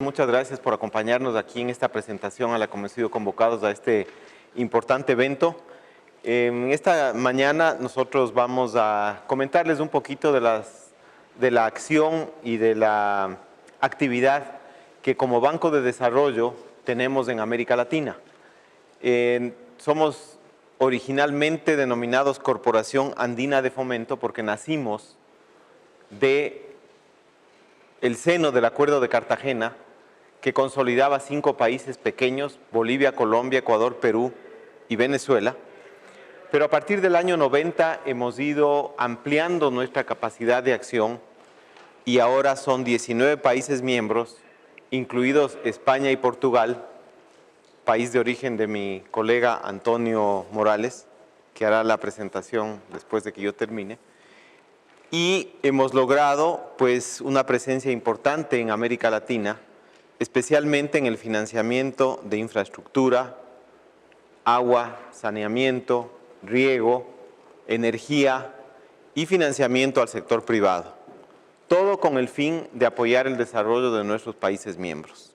Muchas gracias por acompañarnos aquí en esta presentación a la que hemos sido convocados a este importante evento. En esta mañana nosotros vamos a comentarles un poquito de la acción y de la actividad que como Banco de Desarrollo tenemos en América Latina. Somos originalmente denominados Corporación Andina de Fomento porque nacimos del seno del Acuerdo de Cartagena, que consolidaba 5 países pequeños: Bolivia, Colombia, Ecuador, Perú y Venezuela. Pero a partir del año 90 hemos ido ampliando nuestra capacidad de acción y ahora son 19 países miembros, incluidos España y Portugal, país de origen de mi colega Antonio Morales, que hará la presentación después de que yo termine. Y hemos logrado pues una presencia importante en América Latina, especialmente en el financiamiento de infraestructura, agua, saneamiento, riego, energía y financiamiento al sector privado. Todo con el fin de apoyar el desarrollo de nuestros países miembros.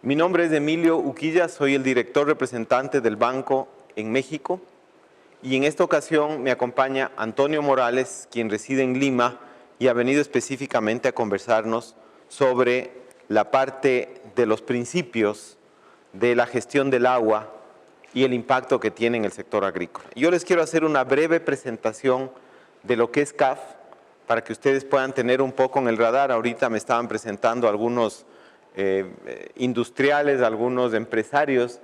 Mi nombre es Emilio Uquilla, soy el director representante del banco en México y en esta ocasión me acompaña Antonio Morales, quien reside en Lima y ha venido específicamente a conversarnos sobre la parte de los principios de la gestión del agua y el impacto que tiene en el sector agrícola. Yo les quiero hacer una breve presentación de lo que es CAF para que ustedes puedan tener un poco en el radar. Ahorita me estaban presentando algunos industriales, algunos empresarios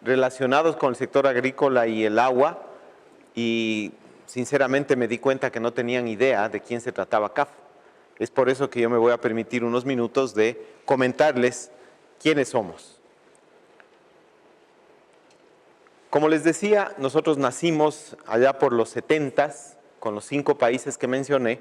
relacionados con el sector agrícola y el agua y sinceramente me di cuenta que no tenían idea de quién se trataba CAF. Es por eso que yo me voy a permitir unos minutos de comentarles quiénes somos. Como les decía, nosotros nacimos allá por los 70s con los 5 países que mencioné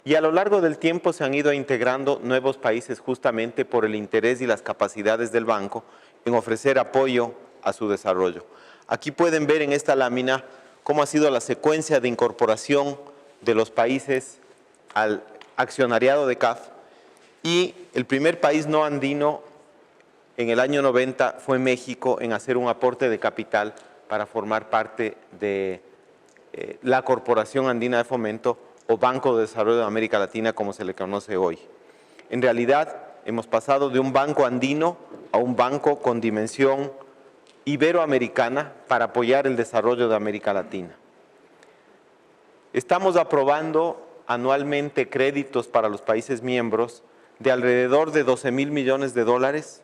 y a lo largo del tiempo se han ido integrando nuevos países justamente por el interés y las capacidades del banco en ofrecer apoyo a su desarrollo. Aquí pueden ver en esta lámina cómo ha sido la secuencia de incorporación de los países al accionariado de CAF, y el primer país no andino en el año 90 fue México en hacer un aporte de capital para formar parte de la Corporación Andina de Fomento o Banco de Desarrollo de América Latina, como se le conoce hoy. En realidad hemos pasado de un banco andino a un banco con dimensión iberoamericana para apoyar el desarrollo de América Latina. Estamos aprobando anualmente créditos para los países miembros de alrededor de 12,000 millones de dólares,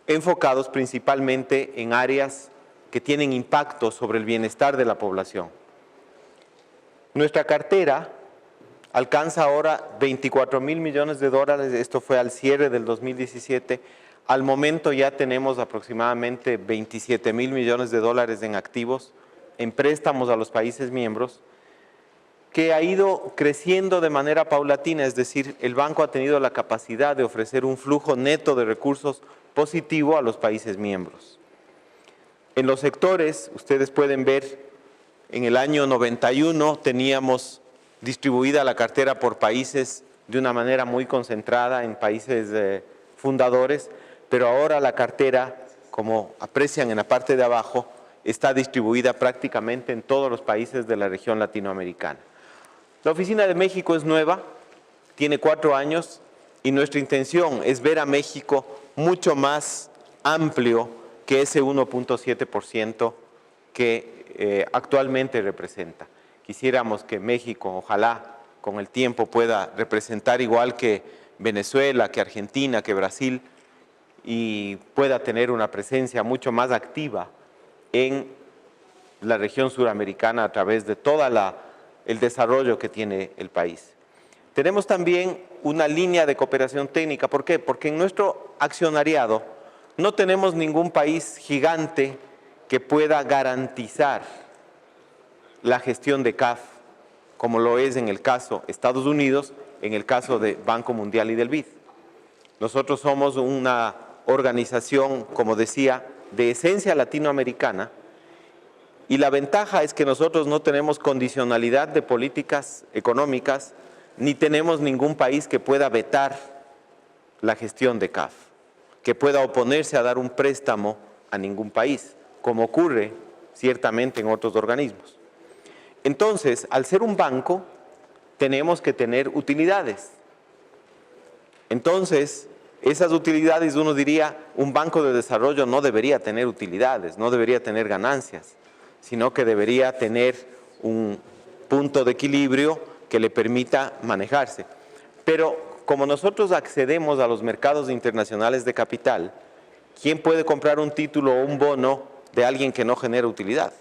enfocados principalmente en áreas que tienen impacto sobre el bienestar de la población. Nuestra cartera alcanza ahora 24,000 millones de dólares, esto fue al cierre del 2017, al momento ya tenemos aproximadamente 27,000 millones de dólares en activos, en préstamos a los países miembros, que ha ido creciendo de manera paulatina, es decir, el banco ha tenido la capacidad de ofrecer un flujo neto de recursos positivo a los países miembros. En los sectores, ustedes pueden ver, en el año 91 teníamos distribuida la cartera por países de una manera muy concentrada en países fundadores, pero ahora la cartera, como aprecian en la parte de abajo, está distribuida prácticamente en todos los países de la región latinoamericana. La oficina de México es nueva, tiene 4 años y nuestra intención es ver a México mucho más amplio que ese 1.7% que actualmente representa. Quisiéramos que México, ojalá, con el tiempo pueda representar igual que Venezuela, que Argentina, que Brasil, y pueda tener una presencia mucho más activa en la región suramericana a través de toda el desarrollo que tiene el país. Tenemos también una línea de cooperación técnica. ¿Por qué? Porque en nuestro accionariado no tenemos ningún país gigante que pueda garantizar la gestión de CAF, como lo es en el caso de Estados Unidos, en el caso de Banco Mundial y del BID. Nosotros somos una organización, como decía, de esencia latinoamericana, y la ventaja es que nosotros no tenemos condicionalidad de políticas económicas, ni tenemos ningún país que pueda vetar la gestión de CAF, que pueda oponerse a dar un préstamo a ningún país, como ocurre ciertamente en otros organismos. Entonces, al ser un banco, tenemos que tener utilidades. Entonces, esas utilidades, uno diría, un banco de desarrollo no debería tener utilidades, no debería tener ganancias, sino que debería tener un punto de equilibrio que le permita manejarse. Pero como nosotros accedemos a los mercados internacionales de capital, ¿quién puede comprar un título o un bono de alguien que no genera utilidad?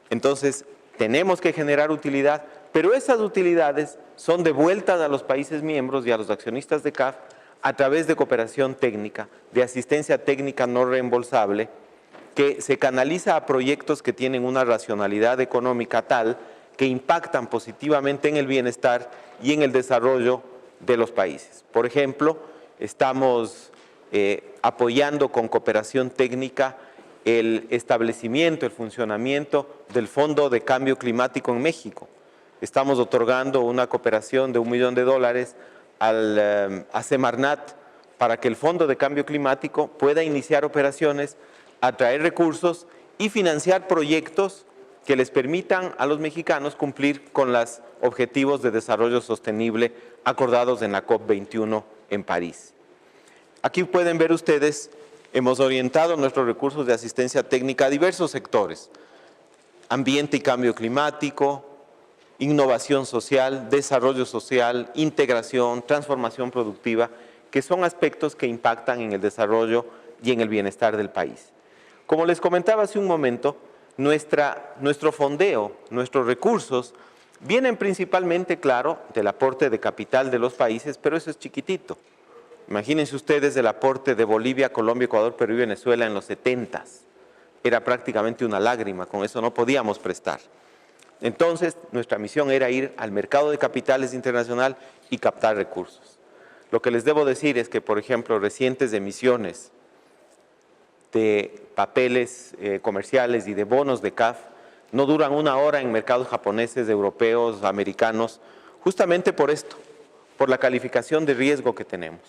Entonces, tenemos que generar utilidad, pero esas utilidades son devueltas a los países miembros y a los accionistas de CAF a través de cooperación técnica, de asistencia técnica no reembolsable, que se canaliza a proyectos que tienen una racionalidad económica tal que impactan positivamente en el bienestar y en el desarrollo de los países. Por ejemplo, estamos apoyando con cooperación técnica el establecimiento, el funcionamiento del Fondo de Cambio Climático en México. Estamos otorgando una cooperación de $1 millón a Semarnat para que el Fondo de Cambio Climático pueda iniciar operaciones, atraer recursos y financiar proyectos que les permitan a los mexicanos cumplir con los objetivos de desarrollo sostenible acordados en la COP21 en París. Aquí pueden ver ustedes, hemos orientado nuestros recursos de asistencia técnica a diversos sectores: ambiente y cambio climático, innovación social, desarrollo social, integración, transformación productiva, que son aspectos que impactan en el desarrollo y en el bienestar del país. Como les comentaba hace un momento, nuestro fondeo, nuestros recursos, vienen principalmente, claro, del aporte de capital de los países, pero eso es chiquitito. Imagínense ustedes el aporte de Bolivia, Colombia, Ecuador, Perú y Venezuela en los 70s. Era prácticamente una lágrima, con eso no podíamos prestar. Entonces, nuestra misión era ir al mercado de capitales internacional y captar recursos. Lo que les debo decir es que, por ejemplo, recientes emisiones de papeles comerciales y de bonos de CAF no duran una hora en mercados japoneses, europeos, americanos, justamente por esto, por la calificación de riesgo que tenemos.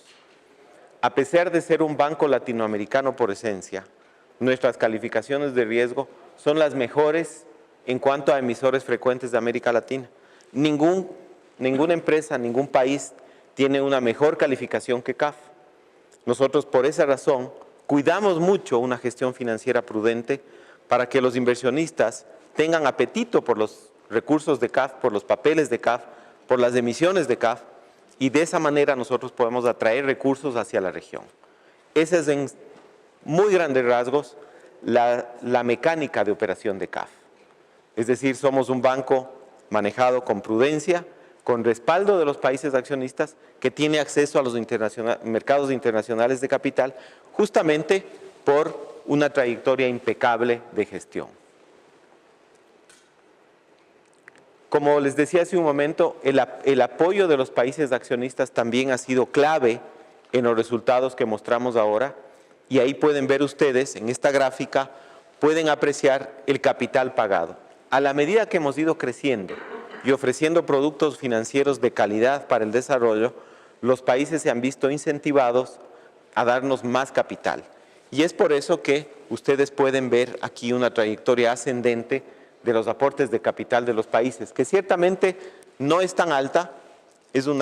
A pesar de ser un banco latinoamericano por esencia, nuestras calificaciones de riesgo son las mejores en cuanto a emisores frecuentes de América Latina. Ninguna empresa, ningún país tiene una mejor calificación que CAF. Nosotros, por esa razón, cuidamos mucho una gestión financiera prudente para que los inversionistas tengan apetito por los recursos de CAF, por los papeles de CAF, por las emisiones de CAF, y de esa manera nosotros podemos atraer recursos hacia la región. Esa es en muy grandes rasgos la mecánica de operación de CAF. Es decir, somos un banco manejado con prudencia, con respaldo de los países accionistas, que tiene acceso a los mercados internacionales de capital, justamente por una trayectoria impecable de gestión. Como les decía hace un momento, el apoyo de los países accionistas también ha sido clave en los resultados que mostramos ahora, y ahí pueden ver ustedes, en esta gráfica, pueden apreciar el capital pagado. A la medida que hemos ido creciendo y ofreciendo productos financieros de calidad para el desarrollo, los países se han visto incentivados a darnos más capital. Y es por eso que ustedes pueden ver aquí una trayectoria ascendente de los aportes de capital de los países, que ciertamente no es tan alta, es un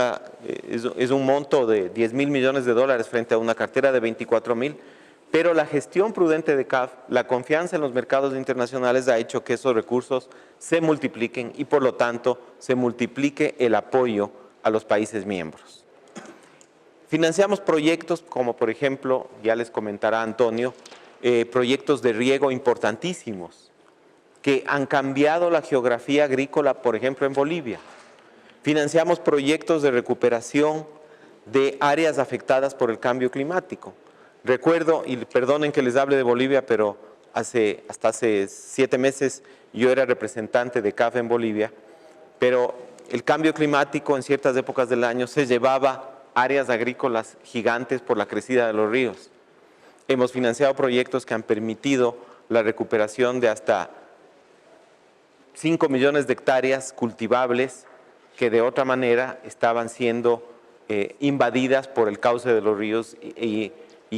monto de $10.000 millones frente a una cartera de 24.000, pero la gestión prudente de CAF, la confianza en los mercados internacionales ha hecho que esos recursos se multipliquen y por lo tanto se multiplique el apoyo a los países miembros. Financiamos proyectos como, por ejemplo, ya les comentará Antonio, proyectos de riego importantísimos que han cambiado la geografía agrícola, por ejemplo, en Bolivia. Financiamos proyectos de recuperación de áreas afectadas por el cambio climático. Recuerdo, y perdonen que les hable de Bolivia, pero hasta hace 7 meses yo era representante de CAF en Bolivia, pero el cambio climático en ciertas épocas del año se llevaba áreas agrícolas gigantes por la crecida de los ríos. Hemos financiado proyectos que han permitido la recuperación de hasta 5 millones de hectáreas cultivables que de otra manera estaban siendo invadidas por el cauce de los ríos y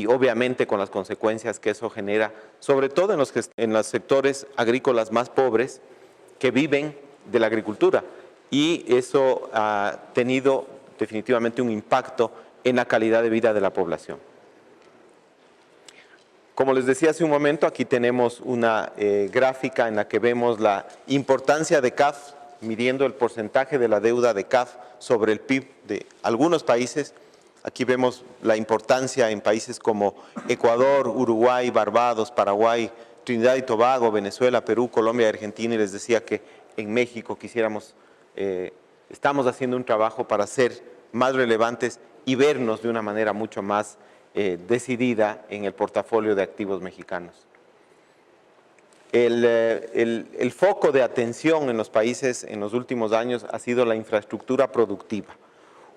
obviamente con las consecuencias que eso genera, sobre todo en los sectores agrícolas más pobres que viven de la agricultura. Y eso ha tenido definitivamente un impacto en la calidad de vida de la población. Como les decía hace un momento, aquí tenemos una gráfica en la que vemos la importancia de CAF, midiendo el porcentaje de la deuda de CAF sobre el PIB de algunos países. Aquí vemos la importancia en países como Ecuador, Uruguay, Barbados, Paraguay, Trinidad y Tobago, Venezuela, Perú, Colombia y Argentina. Y les decía que en México estamos haciendo un trabajo para ser más relevantes y vernos de una manera mucho más decidida en el portafolio de activos mexicanos. El foco de atención en los países en los últimos años ha sido la infraestructura productiva.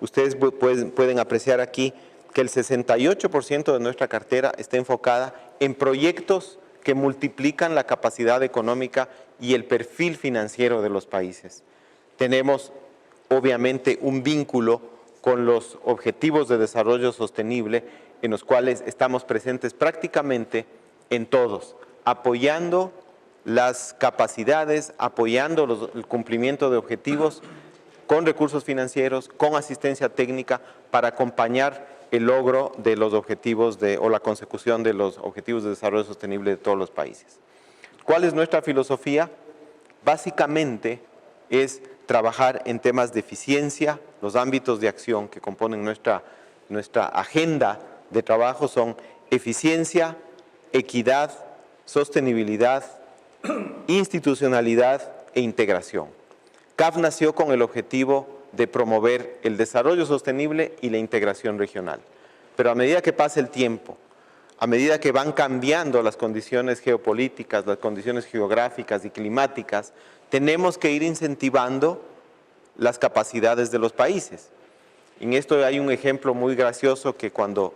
Ustedes pueden apreciar aquí que el 68% de nuestra cartera está enfocada en proyectos que multiplican la capacidad económica y el perfil financiero de los países. Tenemos obviamente un vínculo con los objetivos de desarrollo sostenible en los cuales estamos presentes prácticamente en todos, apoyando las capacidades, apoyando el cumplimiento de objetivos con recursos financieros, con asistencia técnica para acompañar el logro de los objetivos o la consecución de los objetivos de desarrollo sostenible de todos los países. ¿Cuál es nuestra filosofía? Básicamente es trabajar en temas de eficiencia. Los ámbitos de acción que componen nuestra agenda de trabajo son eficiencia, equidad, sostenibilidad, institucionalidad e integración. CAF nació con el objetivo de promover el desarrollo sostenible y la integración regional. Pero a medida que pasa el tiempo, a medida que van cambiando las condiciones geopolíticas, las condiciones geográficas y climáticas, tenemos que ir incentivando las capacidades de los países. En esto hay un ejemplo muy gracioso que cuando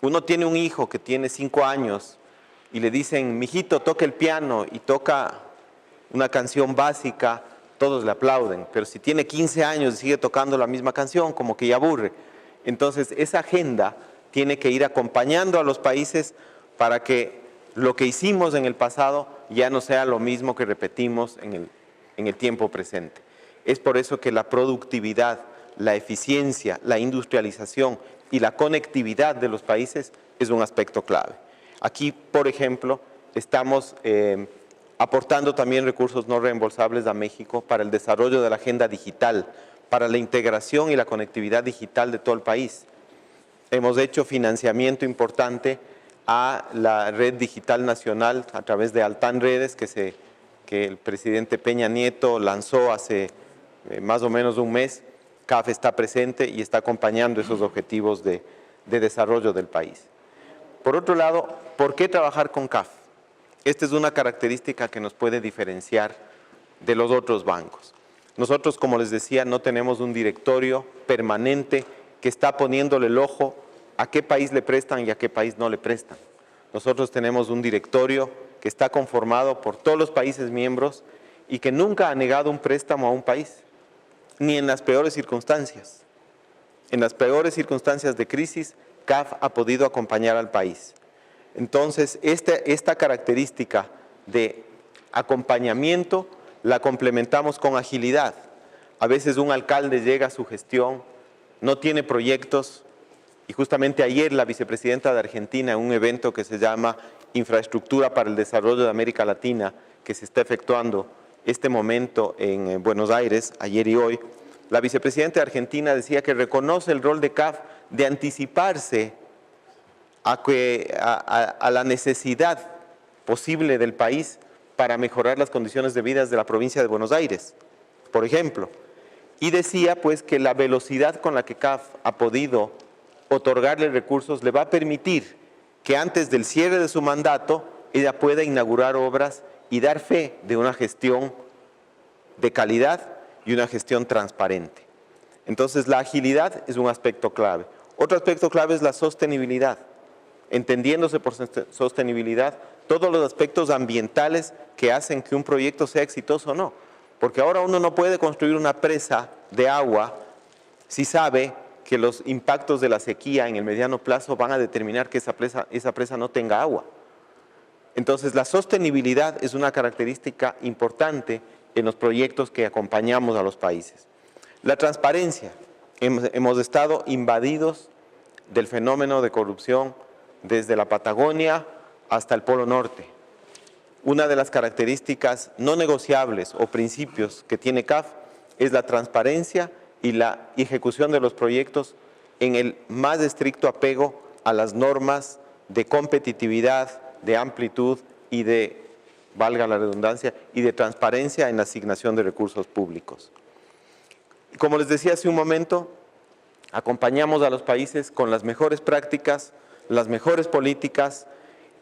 uno tiene un hijo que tiene 5 años y le dicen, mijito, toca el piano y toca una canción básica, todos le aplauden, pero si tiene 15 años y sigue tocando la misma canción, como que ya aburre. Entonces, esa agenda tiene que ir acompañando a los países para que lo que hicimos en el pasado ya no sea lo mismo que repetimos en el tiempo presente. Es por eso que la productividad, la eficiencia, la industrialización y la conectividad de los países es un aspecto clave. Aquí, por ejemplo, estamos aportando también recursos no reembolsables a México para el desarrollo de la agenda digital, para la integración y la conectividad digital de todo el país. Hemos hecho financiamiento importante a la red digital nacional a través de Altán Redes, que el presidente Peña Nieto lanzó hace más o menos un mes. CAF está presente y está acompañando esos objetivos de desarrollo del país. Por otro lado, ¿por qué trabajar con CAF? Esta es una característica que nos puede diferenciar de los otros bancos. Nosotros, como les decía, no tenemos un directorio permanente que está poniéndole el ojo a qué país le prestan y a qué país no le prestan. Nosotros tenemos un directorio que está conformado por todos los países miembros y que nunca ha negado un préstamo a un país, ni en las peores circunstancias. En las peores circunstancias de crisis, CAF ha podido acompañar al país. Entonces, esta característica de acompañamiento la complementamos con agilidad. A veces un alcalde llega a su gestión, no tiene proyectos, y justamente ayer la vicepresidenta de Argentina, en un evento que se llama Infraestructura para el Desarrollo de América Latina, que se está efectuando este momento en Buenos Aires, ayer y hoy, la vicepresidenta de Argentina decía que reconoce el rol de CAF de anticiparse a la necesidad posible del país para mejorar las condiciones de vida de la provincia de Buenos Aires, por ejemplo. Y decía pues que la velocidad con la que CAF ha podido otorgarle recursos le va a permitir que antes del cierre de su mandato ella pueda inaugurar obras y dar fe de una gestión de calidad y una gestión transparente. Entonces, la agilidad es un aspecto clave. Otro aspecto clave es la sostenibilidad. Entendiéndose por sostenibilidad todos los aspectos ambientales que hacen que un proyecto sea exitoso o no. Porque ahora uno no puede construir una presa de agua si sabe que los impactos de la sequía en el mediano plazo van a determinar que esa presa no tenga agua. Entonces, la sostenibilidad es una característica importante en los proyectos que acompañamos a los países. La transparencia. Hemos estado invadidos del fenómeno de corrupción desde la Patagonia hasta el Polo Norte. Una de las características no negociables o principios que tiene CAF es la transparencia y la ejecución de los proyectos en el más estricto apego a las normas de competitividad, de amplitud y de, valga la redundancia, y de transparencia en la asignación de recursos públicos. Como les decía hace un momento, acompañamos a los países con las mejores prácticas, las mejores políticas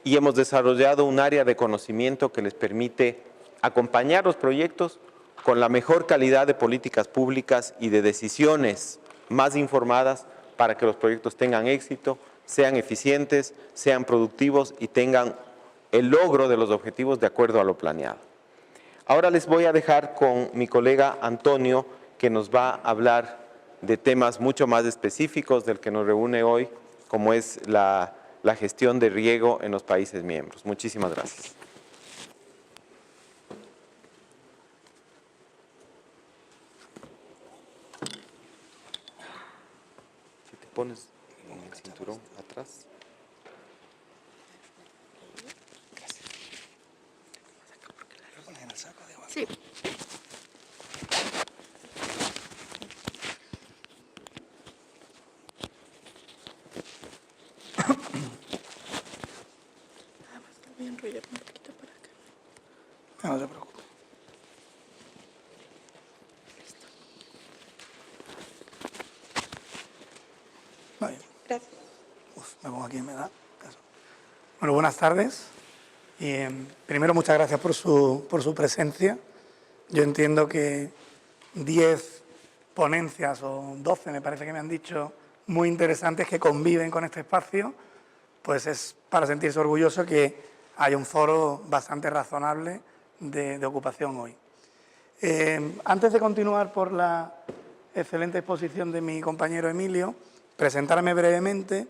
y hemos desarrollado un área de conocimiento que les permite acompañar los proyectos con la mejor calidad de políticas públicas y de decisiones más informadas para que los proyectos tengan éxito, sean eficientes, sean productivos y tengan el logro de los objetivos de acuerdo a lo planeado. Ahora les voy a dejar con mi colega Antonio, que nos va a hablar de temas mucho más específicos del que nos reúne hoy, como es la gestión de riego en los países miembros. Muchísimas gracias. Si te pones en el cinturón atrás. Gracias. Sí. Voy a enrollar un poquito para acá. No se preocupe. Listo. Vale. Gracias. Me pongo aquí y me da caso. Bueno, buenas tardes. Y, primero, muchas gracias por su presencia. Yo entiendo que 10 ponencias o 12, me parece que me han dicho, muy interesantes que conviven con este espacio, pues es para sentirse orgulloso que haya un foro bastante razonable de ocupación hoy. Antes de continuar por la excelente exposición de mi compañero Emilio, presentarme brevemente.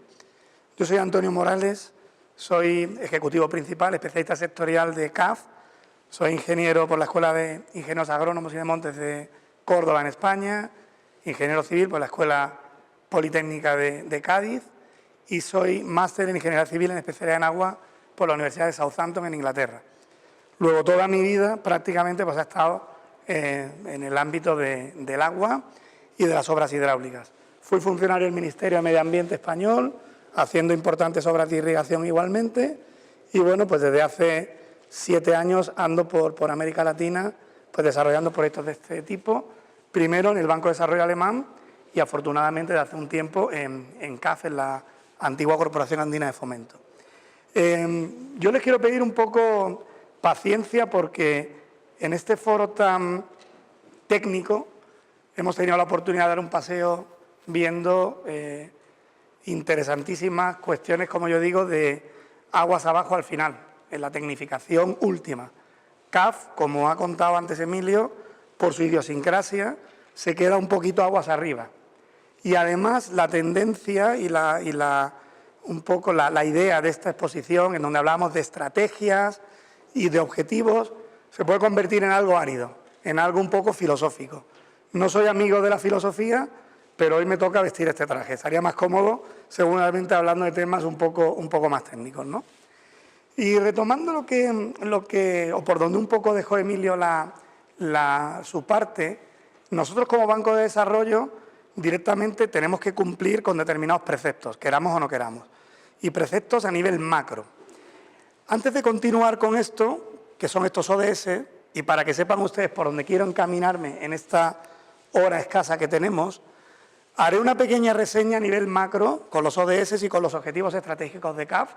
Yo soy Antonio Morales, soy ejecutivo principal, especialista sectorial de CAF, soy ingeniero por la Escuela de Ingenieros Agrónomos y de Montes de Córdoba, en España, ingeniero civil por la Escuela Politécnica de Cádiz y soy máster en Ingeniería Civil en especialidad en agua por la Universidad de Southampton, en Inglaterra. Luego, toda mi vida prácticamente pues, ha estado en el ámbito del agua y de las obras hidráulicas. Fui funcionario del Ministerio de Medio Ambiente español, haciendo importantes obras de irrigación igualmente, y bueno, pues desde hace 7 años ando por América Latina, pues desarrollando proyectos de este tipo, primero en el Banco de Desarrollo Alemán y afortunadamente desde hace un tiempo en CAF, en la antigua Corporación Andina de Fomento. Yo les quiero pedir un poco paciencia porque en este foro tan técnico hemos tenido la oportunidad de dar un paseo viendo interesantísimas cuestiones, como yo digo, de aguas abajo al final, en la tecnificación última. CAF, como ha contado antes Emilio, por su idiosincrasia, se queda un poquito aguas arriba. Y además la tendencia y un poco la idea de esta exposición, en donde hablamos de estrategias y de objetivos, se puede convertir en algo árido, en algo un poco filosófico. No soy amigo de la filosofía, pero hoy me toca vestir este traje. Estaría más cómodo, seguramente, hablando de temas un poco más técnicos, ¿no? Y retomando lo que o por donde un poco dejó Emilio su parte, nosotros como Banco de Desarrollo directamente tenemos que cumplir con determinados preceptos, queramos o no queramos, y preceptos a nivel macro. Antes de continuar con esto, que son estos ODS, y para que sepan ustedes por dónde quiero encaminarme en esta hora escasa que tenemos, haré una pequeña reseña a nivel macro con los ODS y con los objetivos estratégicos de CAF.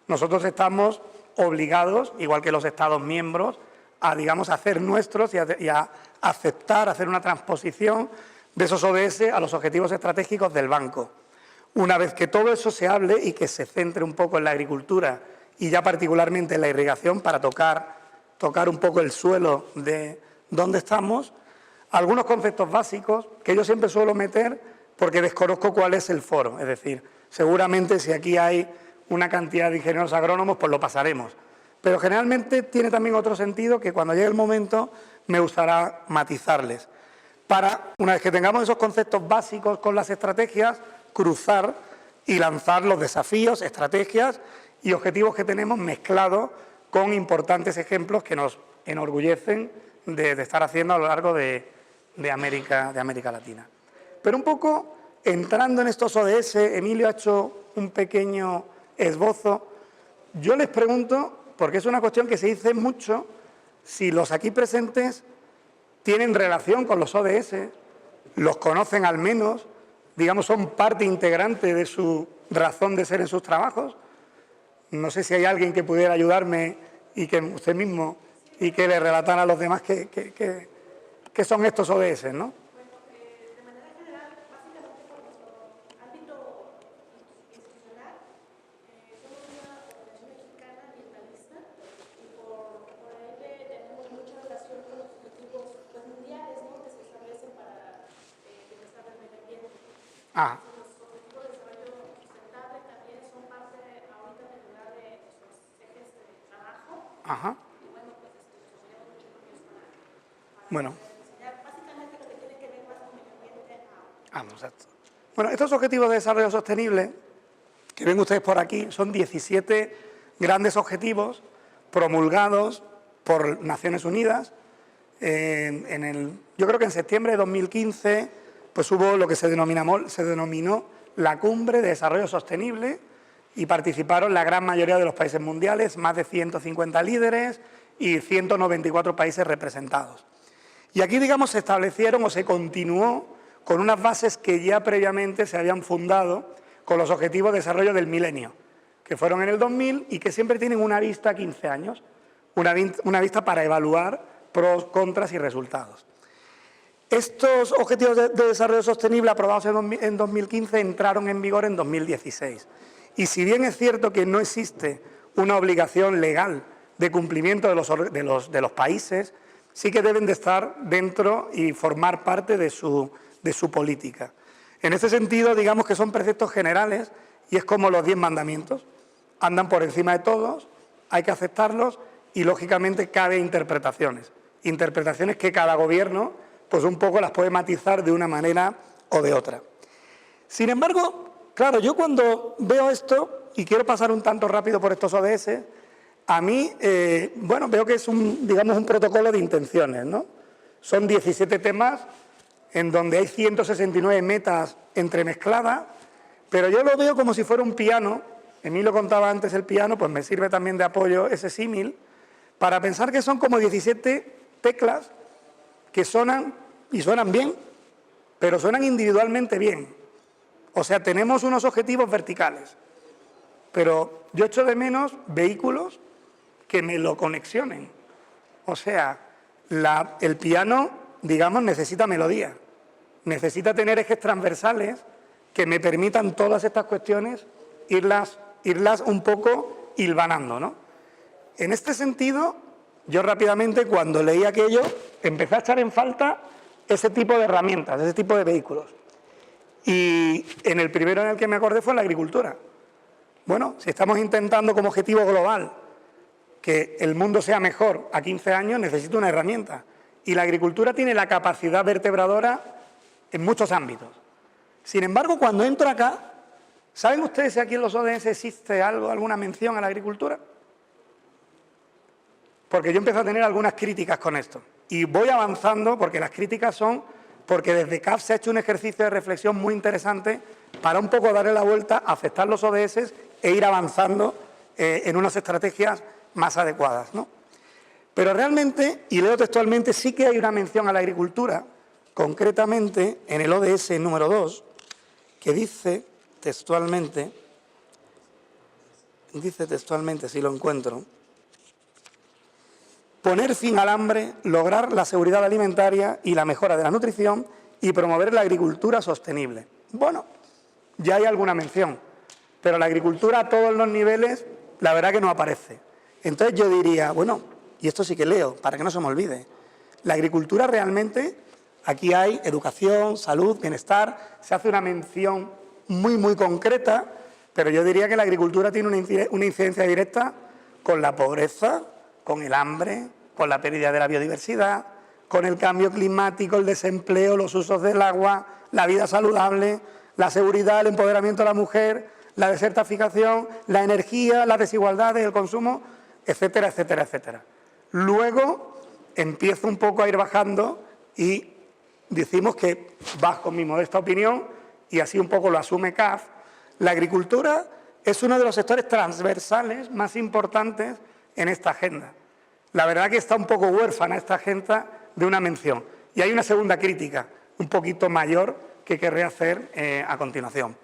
Nosotros estamos obligados, igual que los Estados miembros, a, digamos, hacer nuestros y a aceptar, hacer una transposición de esos ODS a los objetivos estratégicos del banco. Una vez que todo eso se hable y que se centre un poco en la agricultura y ya particularmente en la irrigación para tocar un poco el suelo de dónde estamos, algunos conceptos básicos que yo siempre suelo meter porque desconozco cuál es el foro. Es decir, seguramente si aquí hay una cantidad de ingenieros agrónomos, pues lo pasaremos. Pero generalmente tiene también otro sentido que cuando llegue el momento me gustará matizarles. Para, una vez que tengamos esos conceptos básicos con las estrategias, cruzar y lanzar los desafíos, estrategias y objetivos que tenemos mezclados con importantes ejemplos que nos enorgullecen de estar haciendo a lo largo de América Latina. Pero un poco entrando en estos ODS, Emilio ha hecho un pequeño esbozo. Yo les pregunto, porque es una cuestión que se dice mucho, si los aquí presentes tienen relación con los ODS, los conocen al menos, digamos, son parte integrante de su razón de ser en sus trabajos. No sé si hay alguien que pudiera ayudarme y que usted mismo y que le relatara a los demás qué son estos ODS, ¿no? De manera general, básicamente por nuestro ámbito institucional, somos una organización mexicana ambientalista y por ende tenemos mucha relación con los objetivos mundiales, ¿no?, que se establecen para el bienestar del medio ambiente. Ah. Los objetivos de desarrollo sustentable también son parte ahorita regular de nuestros ejes de trabajo. Ajá. Y bueno, pues nos apoyamos mucho con ellos para Bueno. básicamente lo que tiene que ver más con medio ambiente. Exacto. Bueno, estos objetivos de desarrollo sostenible que ven ustedes por aquí son 17 grandes objetivos promulgados por Naciones Unidas. Yo creo que en septiembre de 2015 pues hubo lo que se denominó la Cumbre de Desarrollo Sostenible y participaron la gran mayoría de los países mundiales, más de 150 líderes y 194 países representados. Y aquí, digamos, se establecieron o se continuó con unas bases que ya previamente se habían fundado con los Objetivos de Desarrollo del Milenio, que fueron en el 2000 y que siempre tienen una vista a 15 años, una vista para evaluar pros, contras y resultados. Estos Objetivos de Desarrollo Sostenible aprobados en 2015 entraron en vigor en 2016. Y si bien es cierto que no existe una obligación legal de cumplimiento de los países, sí que deben de estar dentro y formar parte de su política. En este sentido, digamos que son preceptos generales y es como los 10 mandamientos. Andan por encima de todos, hay que aceptarlos y, lógicamente, cabe interpretaciones. Interpretaciones que cada gobierno, pues un poco las puede matizar de una manera o de otra. Sin embargo, claro, yo cuando veo esto, y quiero pasar un tanto rápido por estos ODS, a mí, bueno, veo que es digamos, un protocolo de intenciones, ¿no? Son 17 temas en donde hay 169 metas entremezcladas, pero yo lo veo como si fuera un piano. Emilio contaba antes el piano, pues me sirve también de apoyo ese símil, para pensar que son como 17 teclas que suenan y suenan bien, pero suenan individualmente bien. O sea, tenemos unos objetivos verticales, pero yo echo de menos vehículos que me lo conexionen. O sea, el piano, digamos, necesita melodía, necesita tener ejes transversales que me permitan todas estas cuestiones irlas un poco hilvanando, ¿no? En este sentido, yo rápidamente, cuando leí aquello, empecé a echar en falta ese tipo de herramientas, ese tipo de vehículos. Y en el primero en el que me acordé fue en la agricultura. Bueno, si estamos intentando como objetivo global que el mundo sea mejor a 15 años, necesito una herramienta. Y la agricultura tiene la capacidad vertebradora en muchos ámbitos. Sin embargo, cuando entro acá, ¿saben ustedes si aquí en los ODS existe alguna mención a la agricultura? Porque yo empiezo a tener algunas críticas con esto. Y voy avanzando porque las críticas son porque desde CAF se ha hecho un ejercicio de reflexión muy interesante para un poco darle la vuelta, aceptar los ODS e ir avanzando en unas estrategias más adecuadas, ¿no? Pero realmente, y leo textualmente, sí que hay una mención a la agricultura, concretamente en el ODS número 2, que dice textualmente, si lo encuentro, poner fin al hambre, lograr la seguridad alimentaria y la mejora de la nutrición y promover la agricultura sostenible. Bueno, ya hay alguna mención, pero la agricultura a todos los niveles, la verdad que no aparece. Entonces yo diría, bueno, y esto sí que leo, para que no se me olvide, la agricultura realmente Aquí hay educación, salud, bienestar, se hace una mención muy concreta, pero yo diría que la agricultura tiene una incidencia directa con la pobreza, con el hambre, con la pérdida de la biodiversidad, con el cambio climático, el desempleo, los usos del agua, la vida saludable, la seguridad, el empoderamiento de la mujer, la desertificación, la energía, las desigualdades, el consumo, etcétera, etcétera, etcétera. Luego empiezo un poco a ir bajando y decimos que, bajo mi modesta opinión, y así un poco lo asume CAF, la agricultura es uno de los sectores transversales más importantes en esta agenda. La verdad que está un poco huérfana esta agenda de una mención. Y hay una segunda crítica, un poquito mayor, que querré hacer a continuación.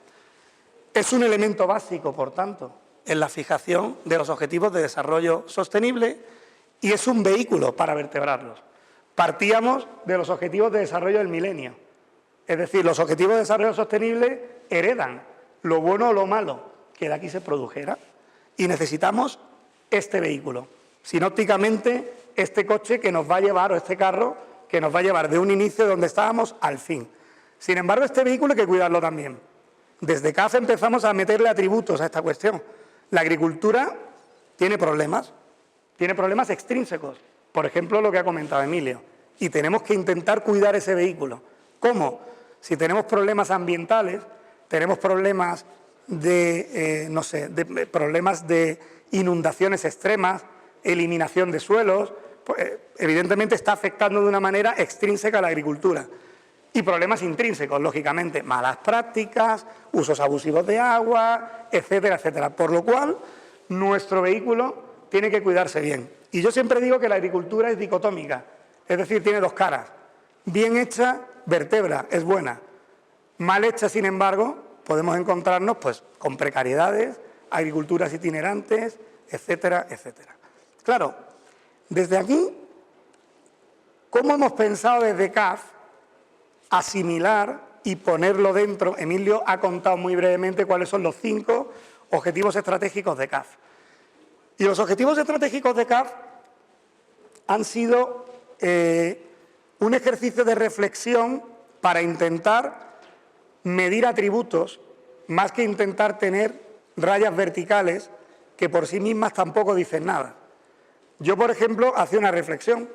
Es un elemento básico, por tanto, en la fijación de los objetivos de desarrollo sostenible y es un vehículo para vertebrarlos. Partíamos de los objetivos de desarrollo del milenio. Es decir, los objetivos de desarrollo sostenible heredan lo bueno o lo malo que de aquí se produjera y necesitamos este vehículo. Sinópticamente, este coche que nos va a llevar, o este carro que nos va a llevar de un inicio donde estábamos al fin. Sin embargo, este vehículo hay que cuidarlo también. Desde CAF empezamos a meterle atributos a esta cuestión. La agricultura tiene problemas extrínsecos. Por ejemplo, lo que ha comentado Emilio. Y tenemos que intentar cuidar ese vehículo. ¿Cómo? Si tenemos problemas ambientales, tenemos problemas problemas de inundaciones extremas, eliminación de suelos, pues, evidentemente está afectando de una manera extrínseca a la agricultura. Y problemas intrínsecos, lógicamente, malas prácticas, usos abusivos de agua, etcétera, etcétera. Por lo cual, nuestro vehículo tiene que cuidarse bien. Y yo siempre digo que la agricultura es dicotómica, es decir, tiene dos caras. Bien hecha, vertebra, es buena. Mal hecha, sin embargo, podemos encontrarnos pues, con precariedades, agriculturas itinerantes, etcétera, etcétera. Claro, desde aquí, ¿cómo hemos pensado desde CAF asimilar y ponerlo dentro? Emilio ha contado muy brevemente cuáles son los 5 objetivos estratégicos de CAF. Y los objetivos estratégicos de CAF han sido un ejercicio de reflexión para intentar medir atributos, más que intentar tener rayas verticales que por sí mismas tampoco dicen nada. Yo, por ejemplo, hacía una reflexión.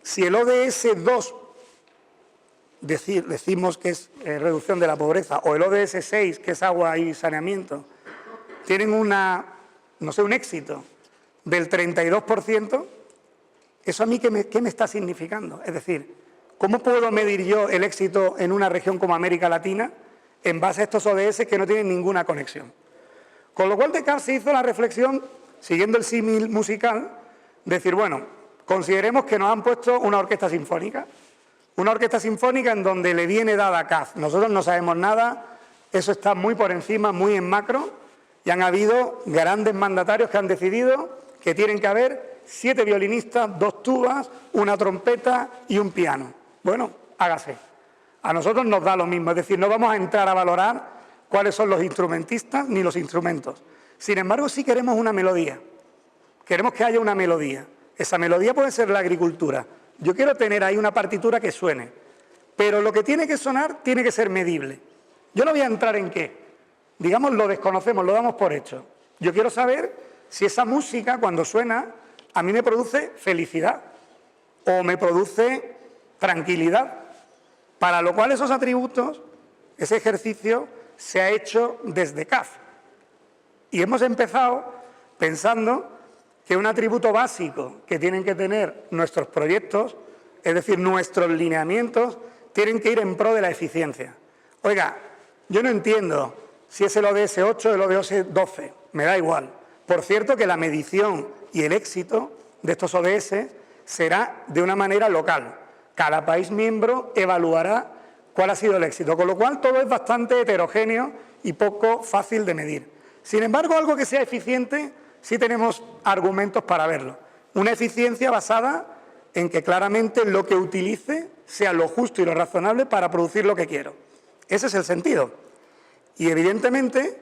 Si el ODS 2 decimos que es reducción de la pobreza, o el ODS 6, que es agua y saneamiento, tienen un éxito del 32%, ¿eso a mí qué me está significando? Es decir, ¿cómo puedo medir yo el éxito en una región como América Latina en base a estos ODS que no tienen ninguna conexión? Con lo cual, de CAF se hizo la reflexión, siguiendo el símil musical, decir, bueno, consideremos que nos han puesto una orquesta sinfónica en donde le viene dada a CAF. Nosotros no sabemos nada, eso está muy por encima, muy en macro, y han habido grandes mandatarios que han decidido que tienen que haber 7 violinistas, 2 tubas, una trompeta y un piano. Bueno, hágase. A nosotros nos da lo mismo, es decir, no vamos a entrar a valorar cuáles son los instrumentistas ni los instrumentos. Sin embargo, sí queremos una melodía. Queremos que haya una melodía. Esa melodía puede ser la agricultura. Yo quiero tener ahí una partitura que suene, pero lo que tiene que sonar tiene que ser medible. Yo no voy a entrar en qué. Digamos, lo desconocemos, lo damos por hecho. Yo quiero saber si esa música, cuando suena, a mí me produce felicidad o me produce tranquilidad. Para lo cual esos atributos, ese ejercicio, se ha hecho desde CAF. Y hemos empezado pensando que un atributo básico que tienen que tener nuestros proyectos, es decir, nuestros lineamientos, tienen que ir en pro de la eficiencia. Oiga, yo no entiendo si es el ODS 8 o el ODS 12, me da igual. Por cierto que la medición y el éxito de estos ODS será de una manera local. Cada país miembro evaluará cuál ha sido el éxito, con lo cual todo es bastante heterogéneo y poco fácil de medir. Sin embargo, algo que sea eficiente, sí tenemos argumentos para verlo. Una eficiencia basada en que claramente lo que utilice sea lo justo y lo razonable para producir lo que quiero. Ese es el sentido. Y evidentemente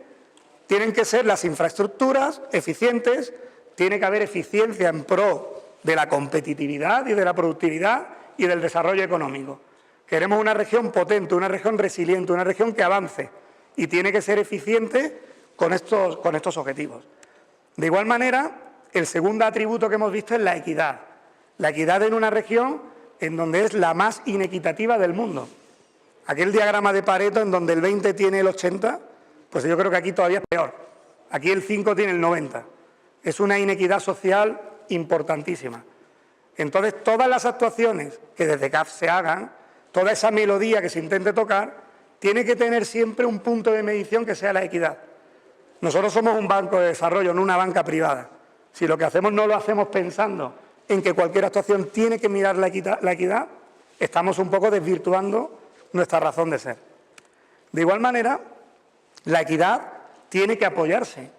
tienen que ser las infraestructuras eficientes, tiene que haber eficiencia en pro de la competitividad y de la productividad y del desarrollo económico. Queremos una región potente, una región resiliente, una región que avance y tiene que ser eficiente con estos objetivos. De igual manera, el segundo atributo que hemos visto es la equidad. La equidad en una región en donde es la más inequitativa del mundo. Aquel diagrama de Pareto en donde el 20 tiene el 80, pues yo creo que aquí todavía es peor. Aquí el 5 tiene el 90. Es una inequidad social importantísima. Entonces, todas las actuaciones que desde CAF se hagan, toda esa melodía que se intente tocar, tiene que tener siempre un punto de medición que sea la equidad. Nosotros somos un banco de desarrollo, no una banca privada. Si lo que hacemos no lo hacemos pensando en que cualquier actuación tiene que mirar la equidad, estamos un poco desvirtuando nuestra razón de ser. De igual manera, la equidad tiene que apoyarse,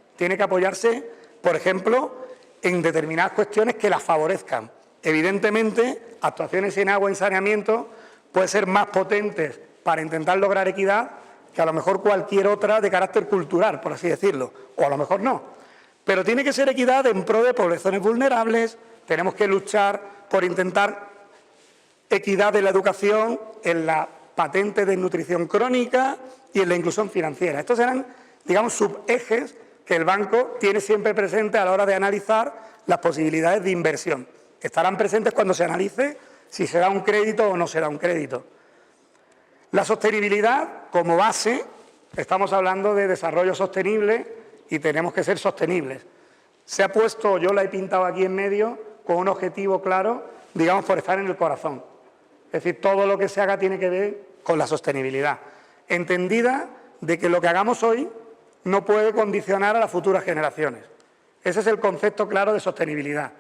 por ejemplo, en determinadas cuestiones que las favorezcan. Evidentemente, actuaciones en agua y saneamiento pueden ser más potentes para intentar lograr equidad que a lo mejor cualquier otra de carácter cultural, por así decirlo, o a lo mejor no. Pero tiene que ser equidad en pro de poblaciones vulnerables, tenemos que luchar por intentar equidad de la educación, en la patente de nutrición crónica y en la inclusión financiera. Estos serán, digamos, subejes que el banco tiene siempre presente a la hora de analizar las posibilidades de inversión. Estarán presentes cuando se analice si será un crédito o no será un crédito. La sostenibilidad, como base, estamos hablando de desarrollo sostenible y tenemos que ser sostenibles. Se ha puesto, yo la he pintado aquí en medio, con un objetivo claro, digamos, por estar en el corazón. Es decir, todo lo que se haga tiene que ver con la sostenibilidad, entendida de que lo que hagamos hoy no puede condicionar a las futuras generaciones. Ese es el concepto claro de sostenibilidad.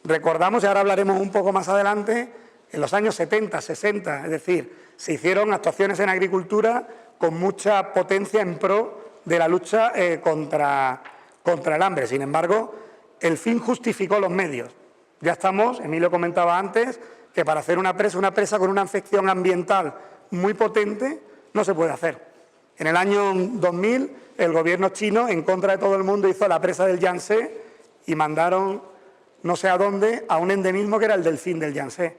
Recordamos, y ahora hablaremos un poco más adelante, en los años 70, 60, es decir, se hicieron actuaciones en agricultura con mucha potencia en pro de la lucha contra el hambre. Sin embargo, el fin justificó los medios. Ya estamos, Emilio comentaba antes, que para hacer una presa con una afección ambiental muy potente no se puede hacer. En el año 2000, el gobierno chino, en contra de todo el mundo, hizo la presa del Yangtze y mandaron, no sé a dónde, a un endemismo que era el delfín del Yangtze.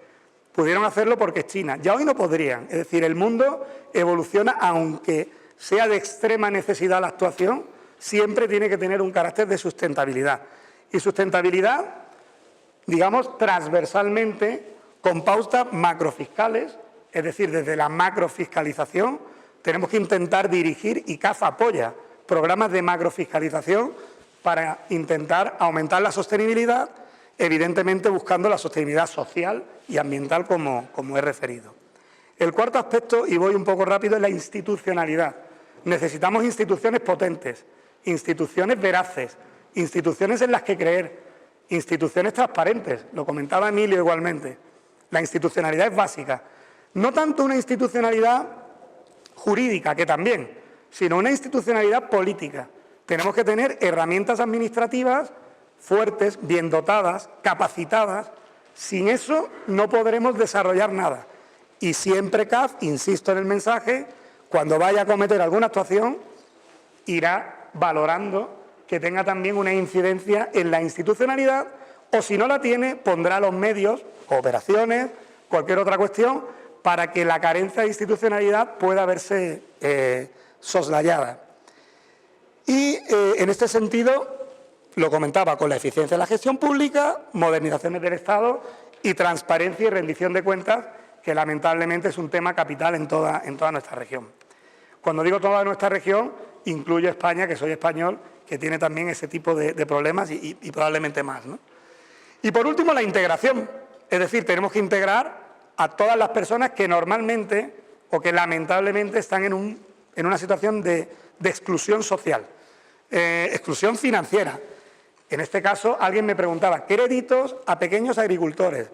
Pudieron hacerlo porque es China. Ya hoy no podrían. Es decir, el mundo evoluciona, aunque sea de extrema necesidad la actuación, siempre tiene que tener un carácter de sustentabilidad. Y sustentabilidad, digamos, transversalmente, con pautas macrofiscales, es decir, desde la macrofiscalización, tenemos que intentar dirigir, y CAF apoya programas de macrofiscalización para intentar aumentar la sostenibilidad, evidentemente buscando la sostenibilidad social y ambiental como he referido. El cuarto aspecto, y voy un poco rápido, es la institucionalidad. Necesitamos instituciones potentes, instituciones veraces, instituciones en las que creer, instituciones transparentes, lo comentaba Emilio igualmente. La institucionalidad es básica. No tanto una institucionalidad jurídica, que también, sino una institucionalidad política. Tenemos que tener herramientas administrativas fuertes, bien dotadas, capacitadas. Sin eso no podremos desarrollar nada. Y siempre CAF, insisto en el mensaje, cuando vaya a cometer alguna actuación, irá valorando que tenga también una incidencia en la institucionalidad, o si no la tiene, pondrá los medios, operaciones, cualquier otra cuestión, para que la carencia de institucionalidad pueda verse soslayada. Y en este sentido, lo comentaba, con la eficiencia de la gestión pública, modernizaciones del Estado y transparencia y rendición de cuentas, que lamentablemente es un tema capital en toda nuestra región. Cuando digo toda nuestra región, incluyo España, que soy español, que tiene también ese tipo de problemas y probablemente más, ¿no? Y por último, la integración. Es decir, tenemos que integrar a todas las personas que normalmente o que lamentablemente están en una situación de exclusión social, exclusión financiera. En este caso, alguien me preguntaba, créditos a pequeños agricultores.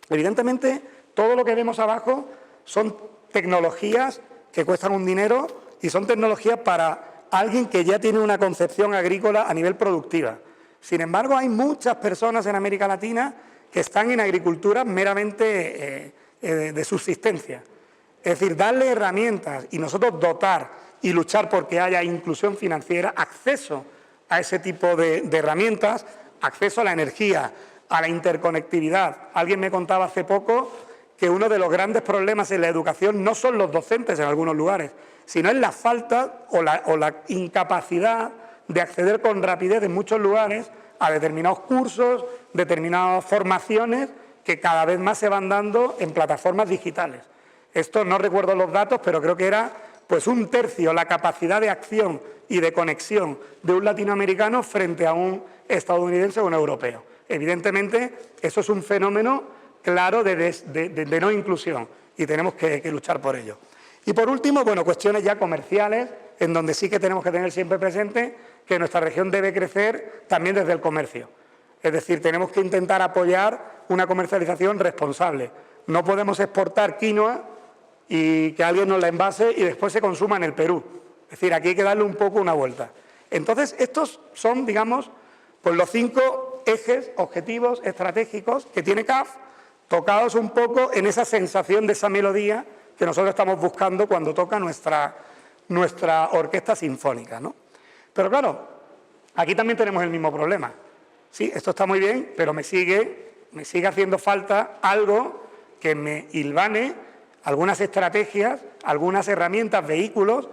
Evidentemente, todo lo que vemos abajo son tecnologías que cuestan un dinero y son tecnologías para alguien que ya tiene una concepción agrícola a nivel productiva. Sin embargo, hay muchas personas en América Latina que están en agricultura meramente de subsistencia. Es decir, darle herramientas y nosotros dotar y luchar porque haya inclusión financiera, acceso a ese tipo de herramientas, acceso a la energía, a la interconectividad. Alguien me contaba hace poco que uno de los grandes problemas en la educación no son los docentes en algunos lugares, sino es la falta o la incapacidad de acceder con rapidez en muchos lugares a determinados cursos, determinadas formaciones que cada vez más se van dando en plataformas digitales. Esto no recuerdo los datos, pero creo que era pues 1/3 la capacidad de acción y de conexión de un latinoamericano frente a un estadounidense o un europeo. Evidentemente, eso es un fenómeno claro de no inclusión y tenemos que luchar por ello. Y por último, bueno, cuestiones ya comerciales, en donde sí que tenemos que tener siempre presente que nuestra región debe crecer también desde el comercio. Es decir, tenemos que intentar apoyar una comercialización responsable. No podemos exportar quinoa y que alguien nos la envase y después se consuma en el Perú. Es decir, aquí hay que darle un poco una vuelta. Entonces, estos son, digamos, pues los 5 ejes, objetivos estratégicos que tiene CAF, tocados un poco en esa sensación de esa melodía que nosotros estamos buscando cuando toca nuestra orquesta sinfónica, ¿no? Pero claro, aquí también tenemos el mismo problema. Sí, esto está muy bien, pero me sigue haciendo falta algo que me hilvane algunas estrategias, algunas herramientas, vehículos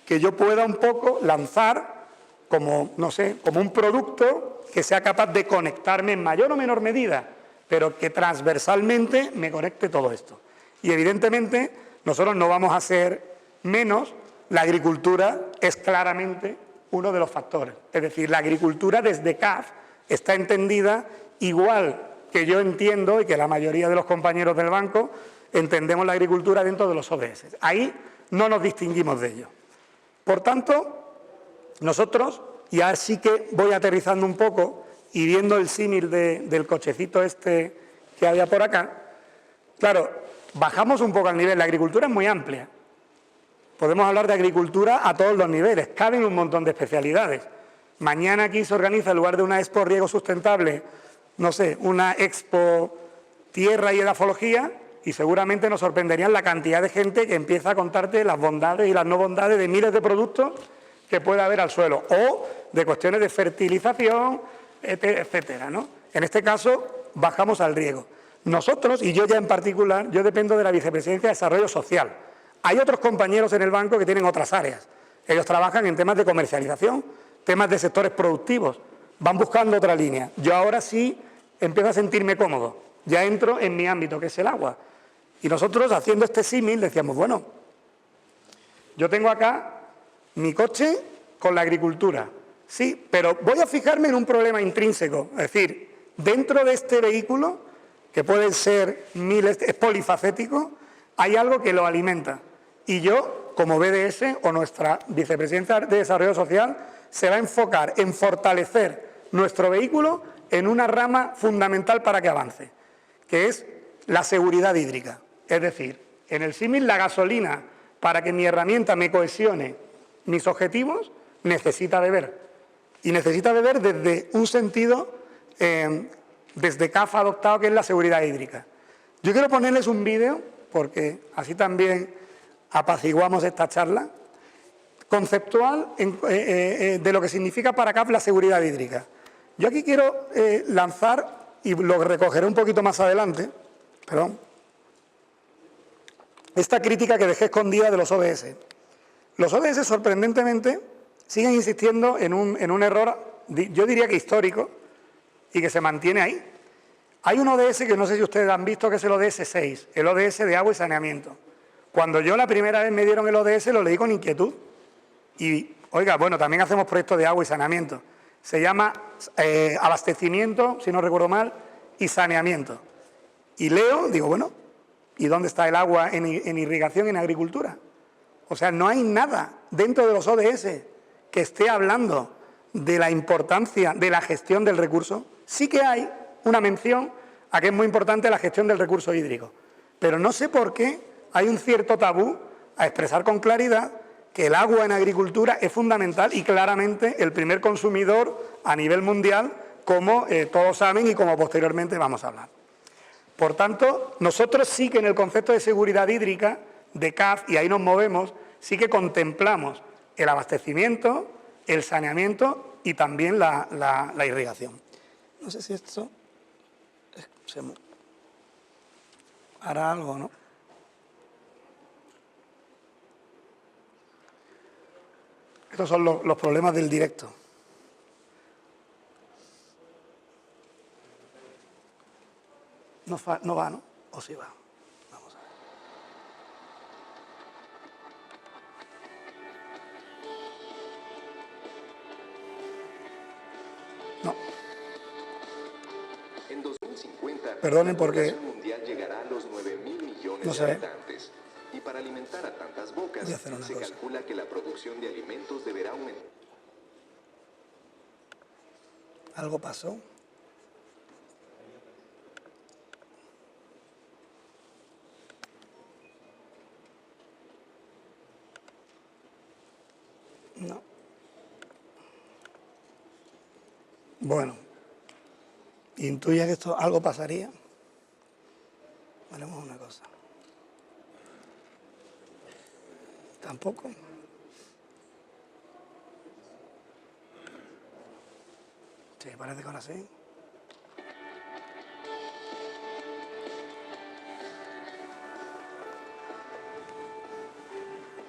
que yo pueda un poco lanzar como, no sé, como un producto que sea capaz de conectarme en mayor o menor medida, pero que transversalmente me conecte todo esto. Y evidentemente nosotros no vamos a ser menos, la agricultura es claramente uno de los factores. Es decir, la agricultura desde CAF está entendida igual que yo entiendo y que la mayoría de los compañeros del banco entendemos la agricultura dentro de los ODS. Ahí no nos distinguimos de ello. Por tanto, nosotros, y ahora sí que voy aterrizando un poco y viendo el símil del cochecito este que había por acá, claro, bajamos un poco al nivel. La agricultura es muy amplia. Podemos hablar de agricultura a todos los niveles, caben un montón de especialidades. Mañana aquí se organiza, en lugar de una expo riego sustentable, no sé, una expo tierra y edafología, y seguramente nos sorprenderían la cantidad de gente que empieza a contarte las bondades y las no bondades de miles de productos que puede haber al suelo, o de cuestiones de fertilización, etcétera, ¿no? En este caso, bajamos al riego. Nosotros, y yo ya en particular, yo dependo de la Vicepresidencia de Desarrollo Social. Hay otros compañeros en el banco que tienen otras áreas. Ellos trabajan en temas de comercialización, temas de sectores productivos, van buscando otra línea. Yo ahora sí empiezo a sentirme cómodo, ya entro en mi ámbito, que es el agua. Y nosotros, haciendo este símil, decíamos, bueno, yo tengo acá mi coche con la agricultura, sí, pero voy a fijarme en un problema intrínseco, es decir, dentro de este vehículo, que pueden ser miles, es polifacético, hay algo que lo alimenta. Y yo, como BDS o nuestra Vicepresidencia de Desarrollo Social, se va a enfocar en fortalecer nuestro vehículo en una rama fundamental para que avance, que es la seguridad hídrica. Es decir, en el símil, la gasolina, para que mi herramienta me cohesione mis objetivos, necesita beber. Y necesita beber desde un sentido, desde CAF adoptado, que es la seguridad hídrica. Yo quiero ponerles un vídeo, porque así también apaciguamos esta charla, conceptual de lo que significa para CAF la seguridad hídrica. Yo aquí quiero lanzar, y lo recogeré un poquito más adelante, perdón, esta crítica que dejé escondida de los ODS. Los ODS, sorprendentemente, siguen insistiendo en un error, yo diría que histórico, y que se mantiene ahí. Hay un ODS que no sé si ustedes han visto, que es el ODS 6, el ODS de agua y saneamiento. Cuando yo la primera vez me dieron el ODS, lo leí con inquietud. Y, oiga, bueno, también hacemos proyectos de agua y saneamiento. Se llama abastecimiento, si no recuerdo mal, y saneamiento. Y leo, digo, bueno, ¿y dónde está el agua en irrigación y en agricultura? O sea, no hay nada dentro de los ODS que esté hablando de la importancia de la gestión del recurso. Sí que hay una mención a que es muy importante la gestión del recurso hídrico, pero no sé por qué hay un cierto tabú a expresar con claridad que el agua en agricultura es fundamental y claramente el primer consumidor a nivel mundial, como todos saben y como posteriormente vamos a hablar. Por tanto, nosotros sí que en el concepto de seguridad hídrica de CAF, y ahí nos movemos, sí que contemplamos el abastecimiento, el saneamiento y también la irrigación. No sé si esto... hará algo, ¿no? Estos son los problemas del directo. No va, ¿no? ¿O sí va? Vamos a ver. No. En 2050, Perdonen la porque población mundial llegará a los 9.000 millones no de se ve. habitantes. Y para alimentar a tantas bocas, Voy a hacer una se cosa. calcula que la producción de alimentos deberá aumentar. ¿Algo pasó? No. Bueno, intuía que esto algo pasaría. Haremos una cosa. Tampoco. Sí, parece que ahora sí.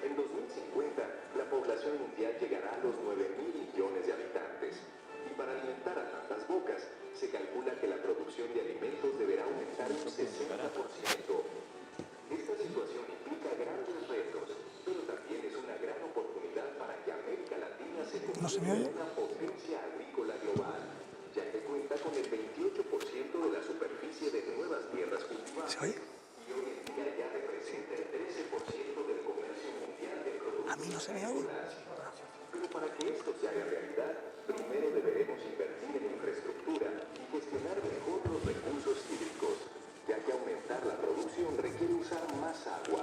En 2050, la población mundial llegará a los 9.000 millones de habitantes. Y para alimentar a tantas bocas, se calcula que la producción de alimentos deberá aumentar un 60%. Esta situación implica grandes retos, pero también es una gran oportunidad para que América Latina se ¿No se me convierta oye? en una potencia agrícola global, ya que cuenta con el 28% de la superficie de nuevas tierras cultivables. ¿Se oye? Y hoy en día ya representa el 13% del comercio mundial de productos. A mí no se me oye. Pero para que esto se haga realidad, primero deberemos invertir en infraestructura y gestionar mejor los recursos hídricos, ya que aumentar la producción requiere usar más agua,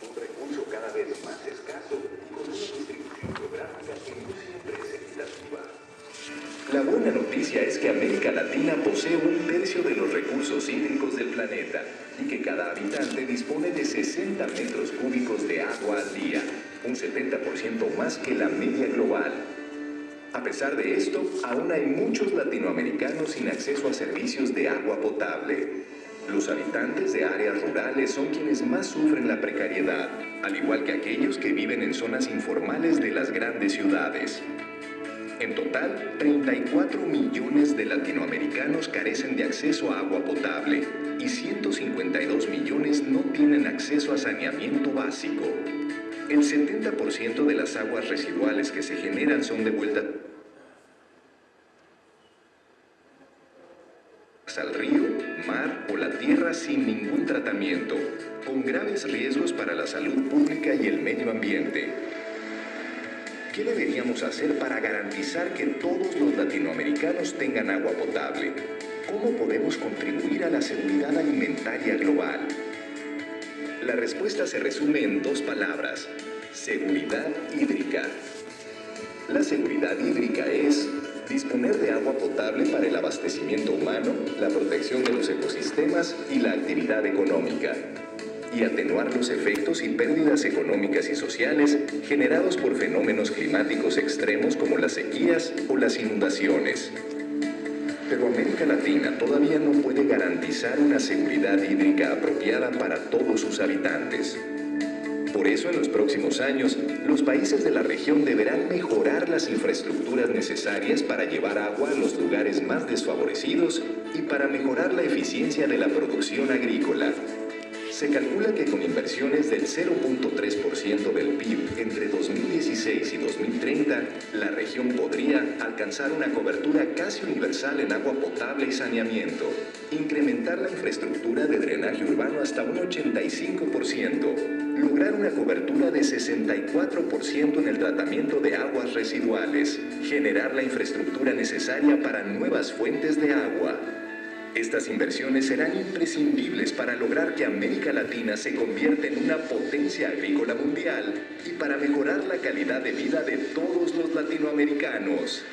un recurso cada vez más escaso y con una distribución geográfica que no siempre es equitativa. La buena noticia es que América Latina posee un tercio de los recursos hídricos del planeta y que cada habitante dispone de 60 metros cúbicos de agua al día, un 70% más que la media global. A pesar de esto, aún hay muchos latinoamericanos sin acceso a servicios de agua potable. Los habitantes de áreas rurales son quienes más sufren la precariedad, al igual que aquellos que viven en zonas informales de las grandes ciudades. En total, 34 millones de latinoamericanos carecen de acceso a agua potable y 152 millones no tienen acceso a saneamiento básico. El 70% de las aguas residuales que se generan son devueltas al río, mar o la tierra sin ningún tratamiento, con graves riesgos para la salud pública y el medio ambiente. ¿Qué deberíamos hacer para garantizar que todos los latinoamericanos tengan agua potable? ¿Cómo podemos contribuir a la seguridad alimentaria global? La respuesta se resume en dos palabras: seguridad hídrica. La seguridad hídrica es disponer de agua potable para el abastecimiento humano, la protección de los ecosistemas y la actividad económica, y atenuar los efectos y pérdidas económicas y sociales generados por fenómenos climáticos extremos como las sequías o las inundaciones. Pero América Latina todavía no puede garantizar una seguridad hídrica apropiada para todos sus habitantes. Por eso, en los próximos años, los países de la región deberán mejorar las infraestructuras necesarias para llevar agua a los lugares más desfavorecidos y para mejorar la eficiencia de la producción agrícola. Se calcula que con inversiones del 0.3% del PIB entre 2016 y 2030, la región podría alcanzar una cobertura casi universal en agua potable y saneamiento, incrementar la infraestructura de drenaje urbano hasta un 85%, lograr una cobertura de 64% en el tratamiento de aguas residuales, generar la infraestructura necesaria para nuevas fuentes de agua. Estas inversiones serán imprescindibles para lograr que América Latina se convierta en una potencia agrícola mundial y para mejorar la calidad de vida de todos los latinoamericanos.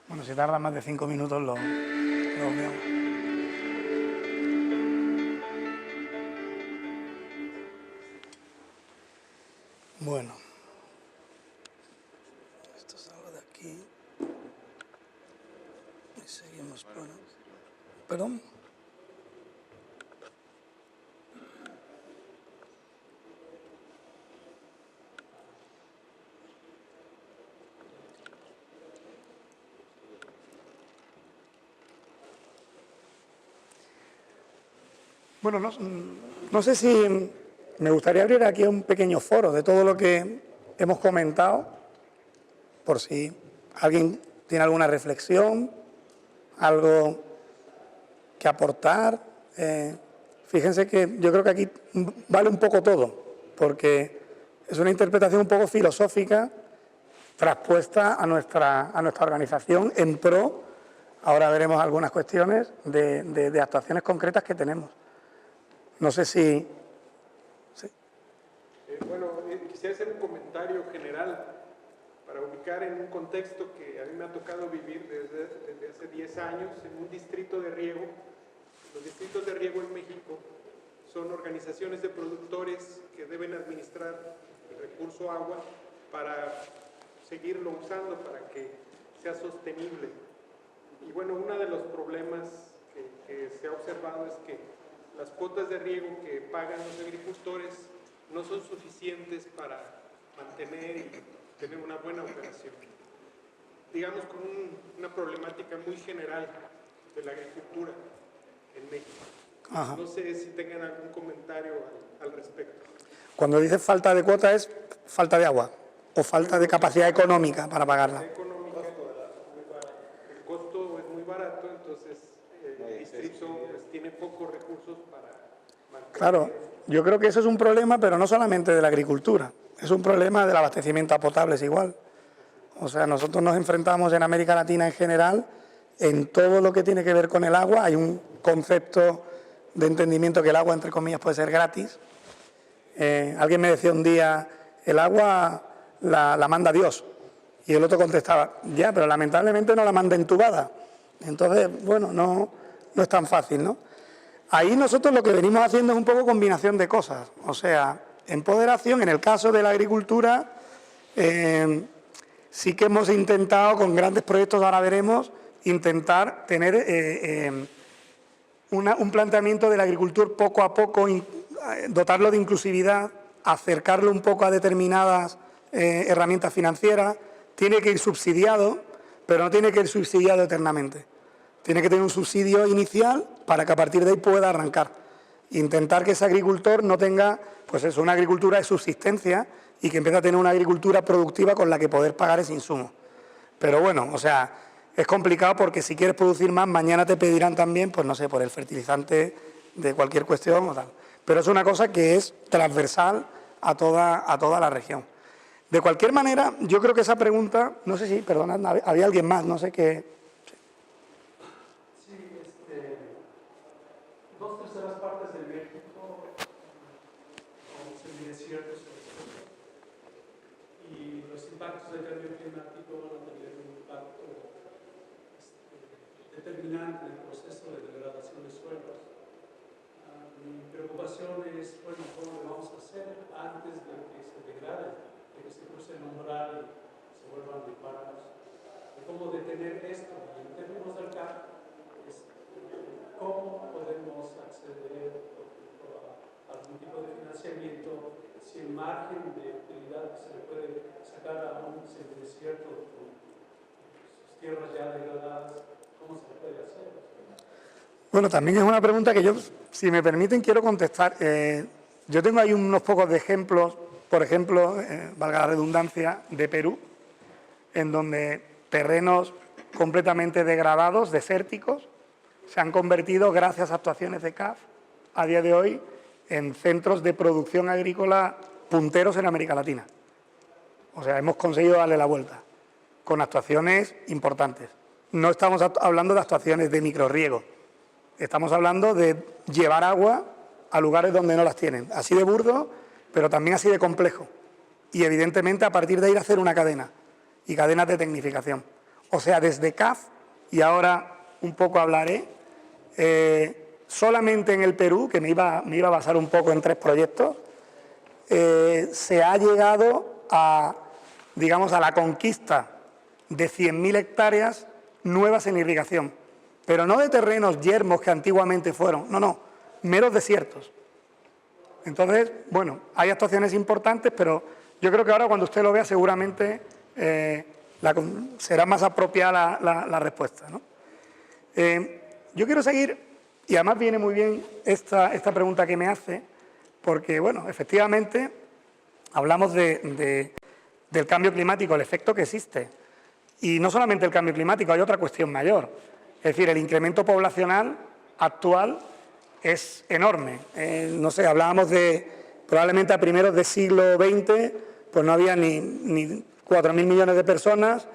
Bueno, si tarda más de 5 minutos lo veo. Bueno. Esto salgo de aquí. Y seguimos por... ¿Perdón? Bueno, no sé si me gustaría abrir aquí un pequeño foro de todo lo que hemos comentado, por si alguien tiene alguna reflexión, algo que aportar. Fíjense que yo creo que aquí vale un poco todo, porque es una interpretación un poco filosófica traspuesta a nuestra organización en pro, ahora veremos algunas cuestiones, de actuaciones concretas que tenemos. No sé si... ¿sí? Quisiera hacer un comentario general para ubicar en un contexto que a mí me ha tocado vivir desde hace 10 años en un distrito de riego. Los distritos de riego en México son organizaciones de productores que deben administrar el recurso agua para seguirlo usando, para que sea sostenible. Y bueno, uno de los problemas que se ha observado es que las cuotas de riego que pagan los agricultores no son suficientes para mantener y tener una buena operación. Digamos con una problemática muy general de la agricultura en México. Ajá. No sé si tengan algún comentario al respecto. Cuando dices falta de cuota es falta de agua o falta de capacidad económica para pagarla. El costo es muy barato, entonces el distrito pues, tiene pocos recursos para mantener. Claro, yo creo que eso es un problema, pero no solamente de la agricultura, es un problema del abastecimiento a potables igual. O sea, nosotros nos enfrentamos en América Latina en general, en todo lo que tiene que ver con el agua, hay un concepto de entendimiento que el agua, entre comillas, puede ser gratis. Alguien me decía un día, el agua la manda Dios, y el otro contestaba, ya, pero lamentablemente no la manda entubada. Entonces, bueno, no es tan fácil, ¿no? Ahí nosotros lo que venimos haciendo es un poco combinación de cosas, o sea, empoderación, en el caso de la agricultura, sí que hemos intentado, con grandes proyectos, ahora veremos, intentar tener un planteamiento de la agricultura poco a poco, dotarlo de inclusividad, acercarlo un poco a determinadas herramientas financieras. Tiene que ir subsidiado, pero no tiene que ir subsidiado eternamente. Tiene que tener un subsidio inicial para que a partir de ahí pueda arrancar. Intentar que ese agricultor no tenga, pues eso, una agricultura de subsistencia y que empiece a tener una agricultura productiva con la que poder pagar ese insumo. Pero bueno, o sea, es complicado porque si quieres producir más, mañana te pedirán también, pues no sé, por el fertilizante de cualquier cuestión o tal. Pero es una cosa que es transversal a toda la región. De cualquier manera, yo creo que esa pregunta, no sé si, perdonad, había alguien más, no sé qué. Sí, 2/3 partes de México son semidesiertos y los impactos del cambio climático van a tener un impacto determinante en el proceso de degradación de suelos. Mi preocupación es, bueno, ¿cómo lo vamos a hacer antes de que se degrade, de que se cruce el umbral y se vuelvan de páramos? ¿Cómo detener esto? Y en términos del CAP, ¿cómo podemos acceder a algún tipo de financiamiento si el margen de utilidad que se le puede sacar a un semidesierto con sus tierras ya degradadas, cómo se puede hacer? Bueno, también es una pregunta que yo, si me permiten, quiero contestar. Yo tengo ahí unos pocos de ejemplos, por ejemplo, valga la redundancia, de Perú, en donde terrenos completamente degradados, desérticos, se han convertido, gracias a actuaciones de CAF, a día de hoy, en centros de producción agrícola punteros en América Latina. O sea, hemos conseguido darle la vuelta, con actuaciones importantes. No estamos hablando de actuaciones de microrriego, estamos hablando de llevar agua a lugares donde no las tienen. Así de burdo, pero también así de complejo. Y evidentemente a partir de ahí hacer una cadena, y cadenas de tecnificación. O sea, desde CAF, y ahora un poco hablaré, solamente en el Perú, que me iba a basar un poco en 3 proyectos, se ha llegado a, digamos, a la conquista de 100.000 hectáreas nuevas en irrigación, pero no de terrenos yermos que antiguamente fueron, no, meros desiertos. Entonces, bueno, hay actuaciones importantes, pero yo creo que ahora cuando usted lo vea seguramente será más apropiada la respuesta, ¿no? Yo quiero seguir, y además viene muy bien esta pregunta que me hace, porque, bueno, efectivamente hablamos del cambio climático, el efecto que existe. Y no solamente el cambio climático, hay otra cuestión mayor. Es decir, el incremento poblacional actual es enorme. No sé, hablábamos de, probablemente a primeros del siglo XX, pues no había ni 4.000 millones de personas,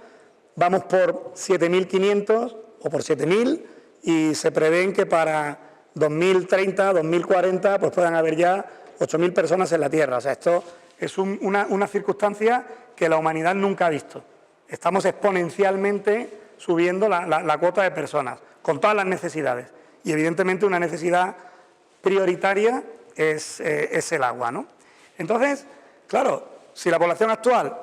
vamos por 7.500 o por 7.000 y se prevén que para 2030, 2040, pues puedan haber ya 8.000 personas en la Tierra. O sea, esto es una circunstancia que la humanidad nunca ha visto. Estamos exponencialmente subiendo la cuota de personas, con todas las necesidades. Y evidentemente una necesidad prioritaria es el agua, ¿no? Entonces, claro, si la población actual,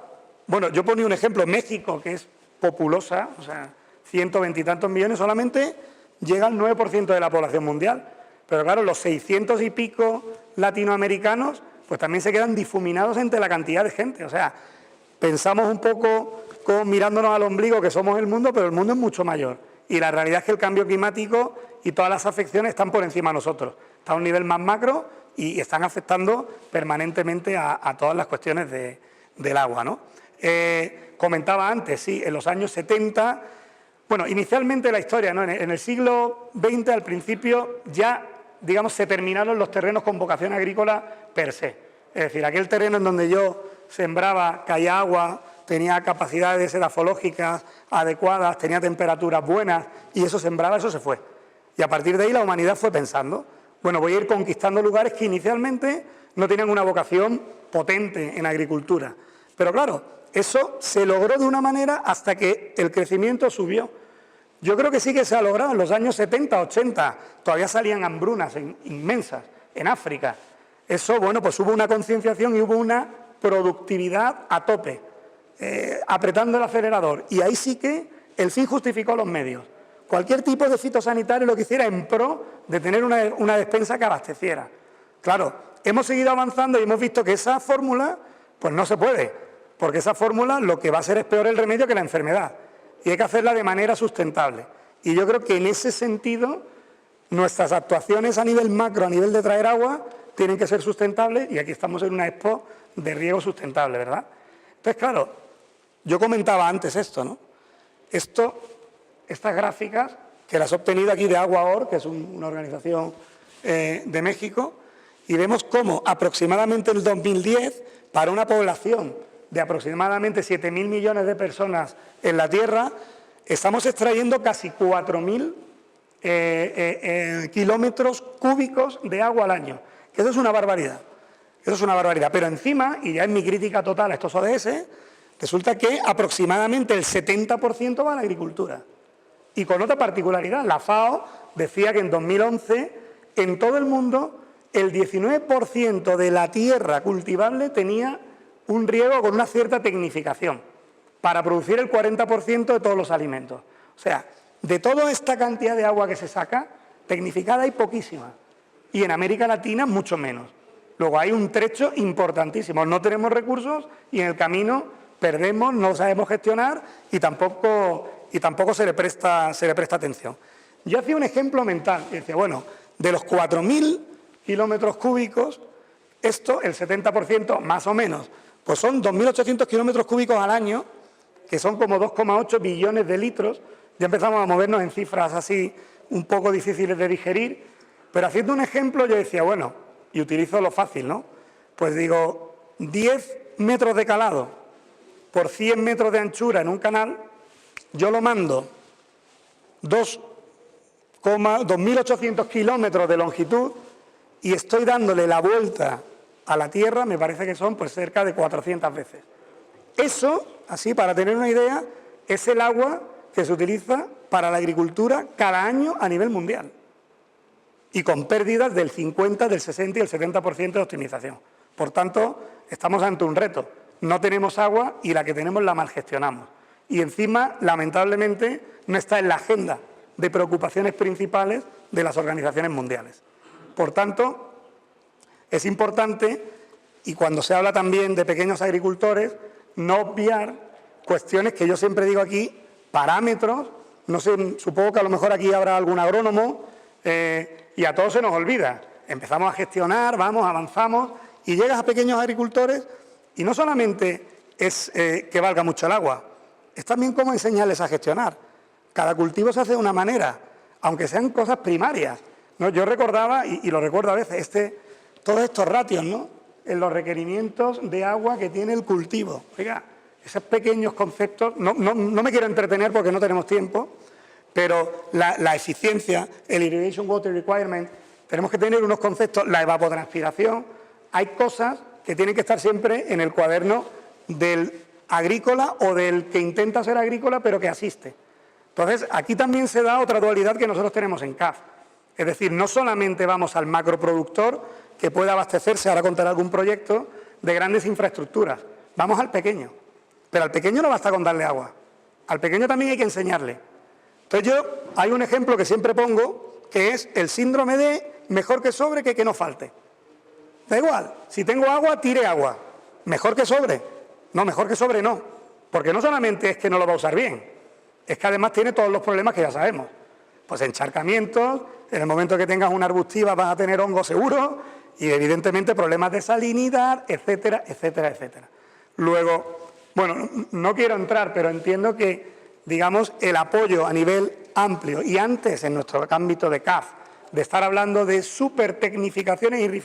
bueno, yo ponía un ejemplo, México, que es populosa, o sea, 120 y tantos millones, solamente llega al 9% de la población mundial. Pero claro, los 600 y pico latinoamericanos, pues también se quedan difuminados entre la cantidad de gente. O sea, pensamos un poco como mirándonos al ombligo que somos el mundo, pero el mundo es mucho mayor. Y la realidad es que el cambio climático y todas las afecciones están por encima de nosotros. Está a un nivel más macro y están afectando permanentemente a todas las cuestiones del agua, ¿no? Comentaba antes, sí, en los años 70, bueno, inicialmente la historia, ¿no? En el siglo XX, al principio, ya, digamos, se terminaron los terrenos con vocación agrícola per se. Es decir, aquel terreno en donde yo sembraba, caía agua, tenía capacidades edafológicas adecuadas, tenía temperaturas buenas y eso sembraba, eso se fue. Y a partir de ahí la humanidad fue pensando, bueno, voy a ir conquistando lugares que inicialmente no tenían una vocación potente en agricultura. Pero claro, eso se logró de una manera hasta que el crecimiento subió. Yo creo que sí que se ha logrado en los años 70, 80, todavía salían hambrunas inmensas en África. Eso, bueno, pues hubo una concienciación y hubo una productividad a tope, apretando el acelerador. Y ahí sí que el fin justificó los medios. Cualquier tipo de fitosanitario lo que hiciera en pro de tener una despensa que abasteciera. Claro, hemos seguido avanzando y hemos visto que esa fórmula, pues no se puede, porque esa fórmula lo que va a hacer es peor el remedio que la enfermedad. Y hay que hacerla de manera sustentable. Y yo creo que en ese sentido nuestras actuaciones a nivel macro, a nivel de traer agua, tienen que ser sustentables y aquí estamos en una expo de riego sustentable, ¿verdad? Entonces, claro, yo comentaba antes esto, ¿no? Estas gráficas, que las he obtenido aquí de Agua.org, que es una organización de México, y vemos cómo aproximadamente en el 2010, para una población de aproximadamente 7.000 millones de personas en la Tierra, estamos extrayendo casi 4.000 kilómetros cúbicos de agua al año. Eso es una barbaridad. Eso es una barbaridad. Pero encima, y ya en mi crítica total a estos ODS, resulta que aproximadamente el 70% va a la agricultura. Y con otra particularidad, la FAO decía que en 2011, en todo el mundo, el 19% de la tierra cultivable tenía un riego con una cierta tecnificación para producir el 40% de todos los alimentos. O sea, de toda esta cantidad de agua que se saca, tecnificada hay poquísima. Y en América Latina mucho menos. Luego hay un trecho importantísimo. No tenemos recursos y en el camino perdemos, no sabemos gestionar y tampoco se le presta atención. Yo hacía un ejemplo mental y decía, bueno, de los 4.000 kilómetros cúbicos, esto, el 70% más o menos, pues son 2.800 kilómetros cúbicos al año, que son como 2,8 billones de litros. Ya empezamos a movernos en cifras así un poco difíciles de digerir, pero haciendo un ejemplo yo decía, bueno, y utilizo lo fácil, ¿no? Pues digo, 10 metros de calado por 100 metros de anchura en un canal, yo lo mando 2.800 kilómetros de longitud y estoy dándole la vuelta a la Tierra, me parece que son pues cerca de 400 veces. Eso, así para tener una idea, es el agua que se utiliza para la agricultura cada año a nivel mundial. Y con pérdidas del 50, del 60 y el 70% de optimización. O Por tanto, estamos ante un reto. No tenemos agua y la que tenemos la malgestionamos. Y encima, lamentablemente, no está en la agenda de preocupaciones principales de las organizaciones mundiales. Por tanto, es importante, y cuando se habla también de pequeños agricultores, no obviar cuestiones que yo siempre digo aquí, parámetros, no sé, supongo que a lo mejor aquí habrá algún agrónomo, y a todos se nos olvida. Empezamos a gestionar, vamos, avanzamos, y llegas a pequeños agricultores, y no solamente es que valga mucho el agua, es también cómo enseñarles a gestionar. Cada cultivo se hace de una manera, aunque sean cosas primarias, ¿no? Yo recordaba, y lo recuerdo a veces, todos estos ratios, ¿no?, en los requerimientos de agua que tiene el cultivo. Oiga, esos pequeños conceptos, no me quiero entretener porque no tenemos tiempo, pero la eficiencia, el Irrigation Water Requirement, tenemos que tener unos conceptos, la evapotranspiración, hay cosas que tienen que estar siempre en el cuaderno del agrícola o del que intenta ser agrícola pero que asiste. Entonces, aquí también se da otra dualidad que nosotros tenemos en CAF. Es decir, no solamente vamos al macroproductor que puede abastecerse, ahora contaré algún proyecto, de grandes infraestructuras. Vamos al pequeño. Pero al pequeño no basta con darle agua. Al pequeño también hay que enseñarle. Entonces hay un ejemplo que siempre pongo, que es el síndrome de mejor que sobre que no falte. Da igual, si tengo agua, tire agua. Mejor que sobre. No, mejor que sobre no. Porque no solamente es que no lo va a usar bien, es que además tiene todos los problemas que ya sabemos. Pues encharcamientos, en el momento que tengas una arbustiva vas a tener hongo seguro y evidentemente problemas de salinidad, etcétera, etcétera, etcétera. Luego, bueno, no quiero entrar, pero entiendo que, digamos, el apoyo a nivel amplio y antes en nuestro ámbito de CAF, de estar hablando de supertecnificaciones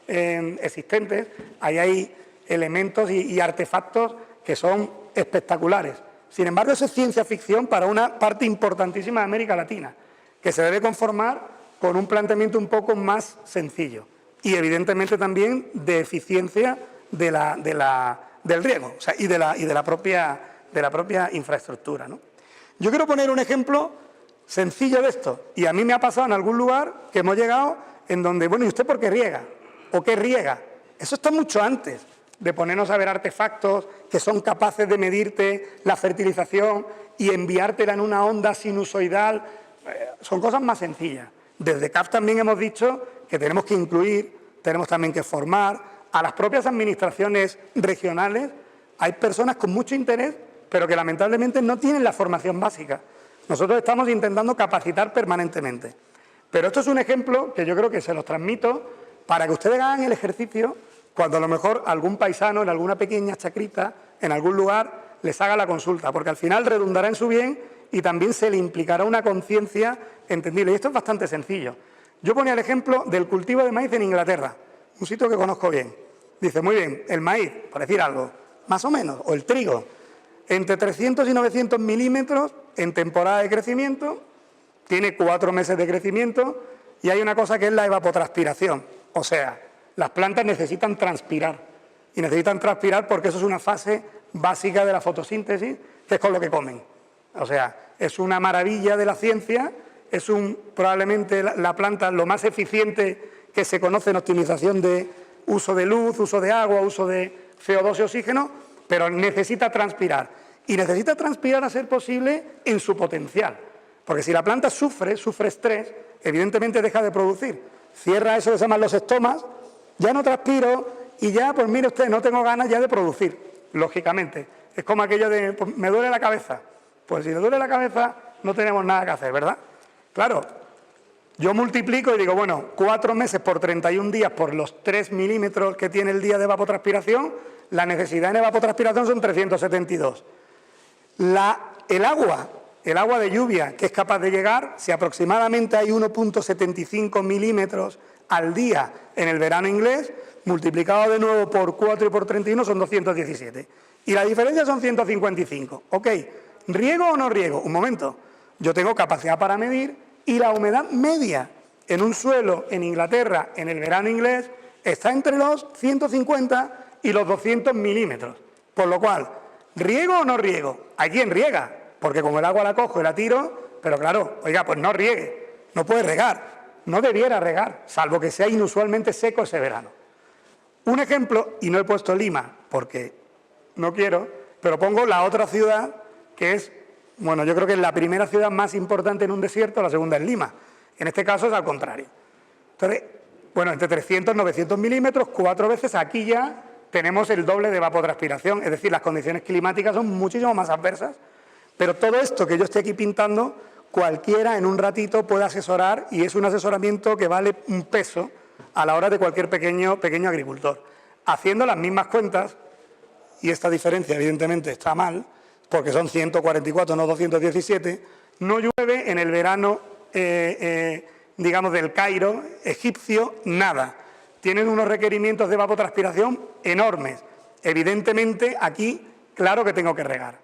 existentes, ahí hay elementos y artefactos que son espectaculares. Sin embargo, eso es ciencia ficción para una parte importantísima de América Latina, que se debe conformar con un planteamiento un poco más sencillo y evidentemente también de eficiencia del riego, o sea, y de la propia infraestructura, ¿no? Yo quiero poner un ejemplo sencillo de esto, y a mí me ha pasado en algún lugar que hemos llegado en donde, bueno, ¿y usted por qué riega? ¿O qué riega? Eso está mucho antes de ponernos a ver artefactos que son capaces de medirte la fertilización y enviártela en una onda sinusoidal. Son cosas más sencillas. Desde CAF también hemos dicho que tenemos que incluir, tenemos también que formar a las propias administraciones regionales. Hay personas con mucho interés, pero que lamentablemente no tienen la formación básica. Nosotros estamos intentando capacitar permanentemente. Pero esto es un ejemplo que yo creo que se los transmito para que ustedes hagan el ejercicio cuando a lo mejor algún paisano en alguna pequeña chacrita, en algún lugar, les haga la consulta, porque al final redundará en su bien y también se le implicará una conciencia entendible. Y esto es bastante sencillo. Yo ponía el ejemplo del cultivo de maíz en Inglaterra, un sitio que conozco bien. Dice, muy bien, el maíz, por decir algo, más o menos, o el trigo, entre 300 y 900 milímetros en temporada de crecimiento, tiene 4 meses de crecimiento y hay una cosa que es la evapotranspiración, o sea, las plantas necesitan transpirar, y necesitan transpirar porque eso es una fase básica de la fotosíntesis, que es con lo que comen. O sea, es una maravilla de la ciencia, es probablemente la planta lo más eficiente que se conoce en optimización de uso de luz, uso de agua, uso de CO2 y oxígeno, pero necesita transpirar. Y necesita transpirar a ser posible en su potencial, porque si la planta sufre estrés, evidentemente deja de producir. Cierra eso que se llaman los estomas, ya no transpiro y ya, pues mire usted, no tengo ganas ya de producir, lógicamente. Es como aquello de, pues, me duele la cabeza. Pues si le duele la cabeza, no tenemos nada que hacer, ¿verdad? Claro, yo multiplico y digo, bueno, 4 meses por 31 días por los 3 milímetros que tiene el día de evapotranspiración, la necesidad en evapotranspiración son 372. El agua de lluvia que es capaz de llegar, si aproximadamente hay 1,75 milímetros al día en el verano inglés, multiplicado de nuevo por 4 y por 31 son 217. Y la diferencia son 155. Ok, ¿riego o no riego? Un momento, yo tengo capacidad para medir y la humedad media en un suelo en Inglaterra en el verano inglés está entre los 150 y los 200 milímetros. Por lo cual, ¿riego o no riego? Hay quien riega, porque como el agua la cojo y la tiro, pero claro, oiga, pues no riegue, no puede regar. No debiera regar, salvo que sea inusualmente seco ese verano. Un ejemplo, y no he puesto Lima porque no quiero, pero pongo la otra ciudad que es, bueno, yo creo que es la primera ciudad más importante en un desierto, la segunda es Lima. En este caso es al contrario. Entonces, bueno, entre 300 y 900 milímetros, 4 veces, aquí ya tenemos el doble de evapotranspiración, es decir, las condiciones climáticas son muchísimo más adversas, pero todo esto que yo estoy aquí pintando, cualquiera en un ratito puede asesorar y es un asesoramiento que vale un peso a la hora de cualquier pequeño agricultor. Haciendo las mismas cuentas, y esta diferencia evidentemente está mal, porque son 144, no 217, no llueve en el verano, digamos, del Cairo, egipcio, nada. Tienen unos requerimientos de evapotranspiración enormes. Evidentemente, aquí, claro que tengo que regar.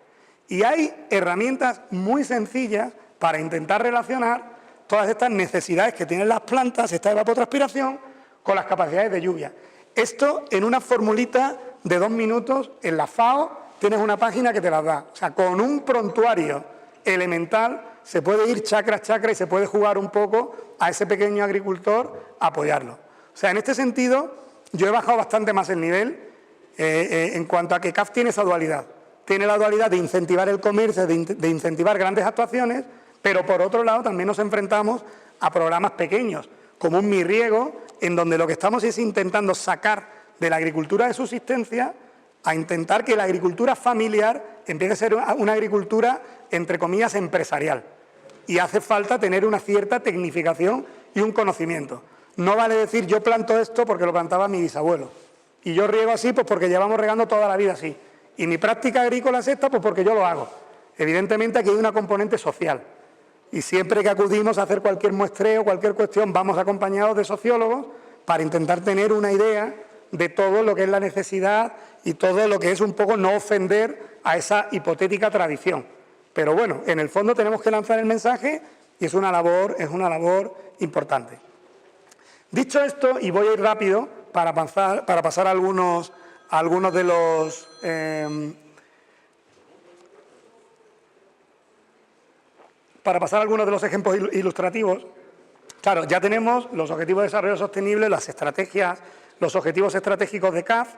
Y hay herramientas muy sencillas para intentar relacionar todas estas necesidades que tienen las plantas, esta evapotranspiración, con las capacidades de lluvia. Esto en una formulita de 2 minutos, en la FAO tienes una página que te las da. O sea, con un prontuario elemental se puede ir chacra a chacra y se puede jugar un poco a ese pequeño agricultor a apoyarlo. O sea, en este sentido, yo he bajado bastante más el nivel en cuanto a que CAF tiene esa dualidad. Tiene la dualidad de incentivar el comercio, de incentivar grandes actuaciones, pero por otro lado también nos enfrentamos a programas pequeños, como un Mi Riego, en donde lo que estamos es intentando sacar de la agricultura de subsistencia a intentar que la agricultura familiar empiece a ser una agricultura, entre comillas, empresarial. Y hace falta tener una cierta tecnificación y un conocimiento. No vale decir yo planto esto porque lo plantaba mi bisabuelo y yo riego así pues porque llevamos regando toda la vida así. Y mi práctica agrícola es esta pues porque yo lo hago. Evidentemente aquí hay una componente social. Y siempre que acudimos a hacer cualquier muestreo, cualquier cuestión, vamos acompañados de sociólogos para intentar tener una idea de todo lo que es la necesidad y todo lo que es un poco no ofender a esa hipotética tradición. Pero bueno, en el fondo tenemos que lanzar el mensaje y es una labor importante. Dicho esto, y voy a ir rápido para pasar a algunos de los... Para pasar a algunos de los ejemplos ilustrativos, claro, ya tenemos los objetivos de desarrollo sostenible, las estrategias, los objetivos estratégicos de CAF,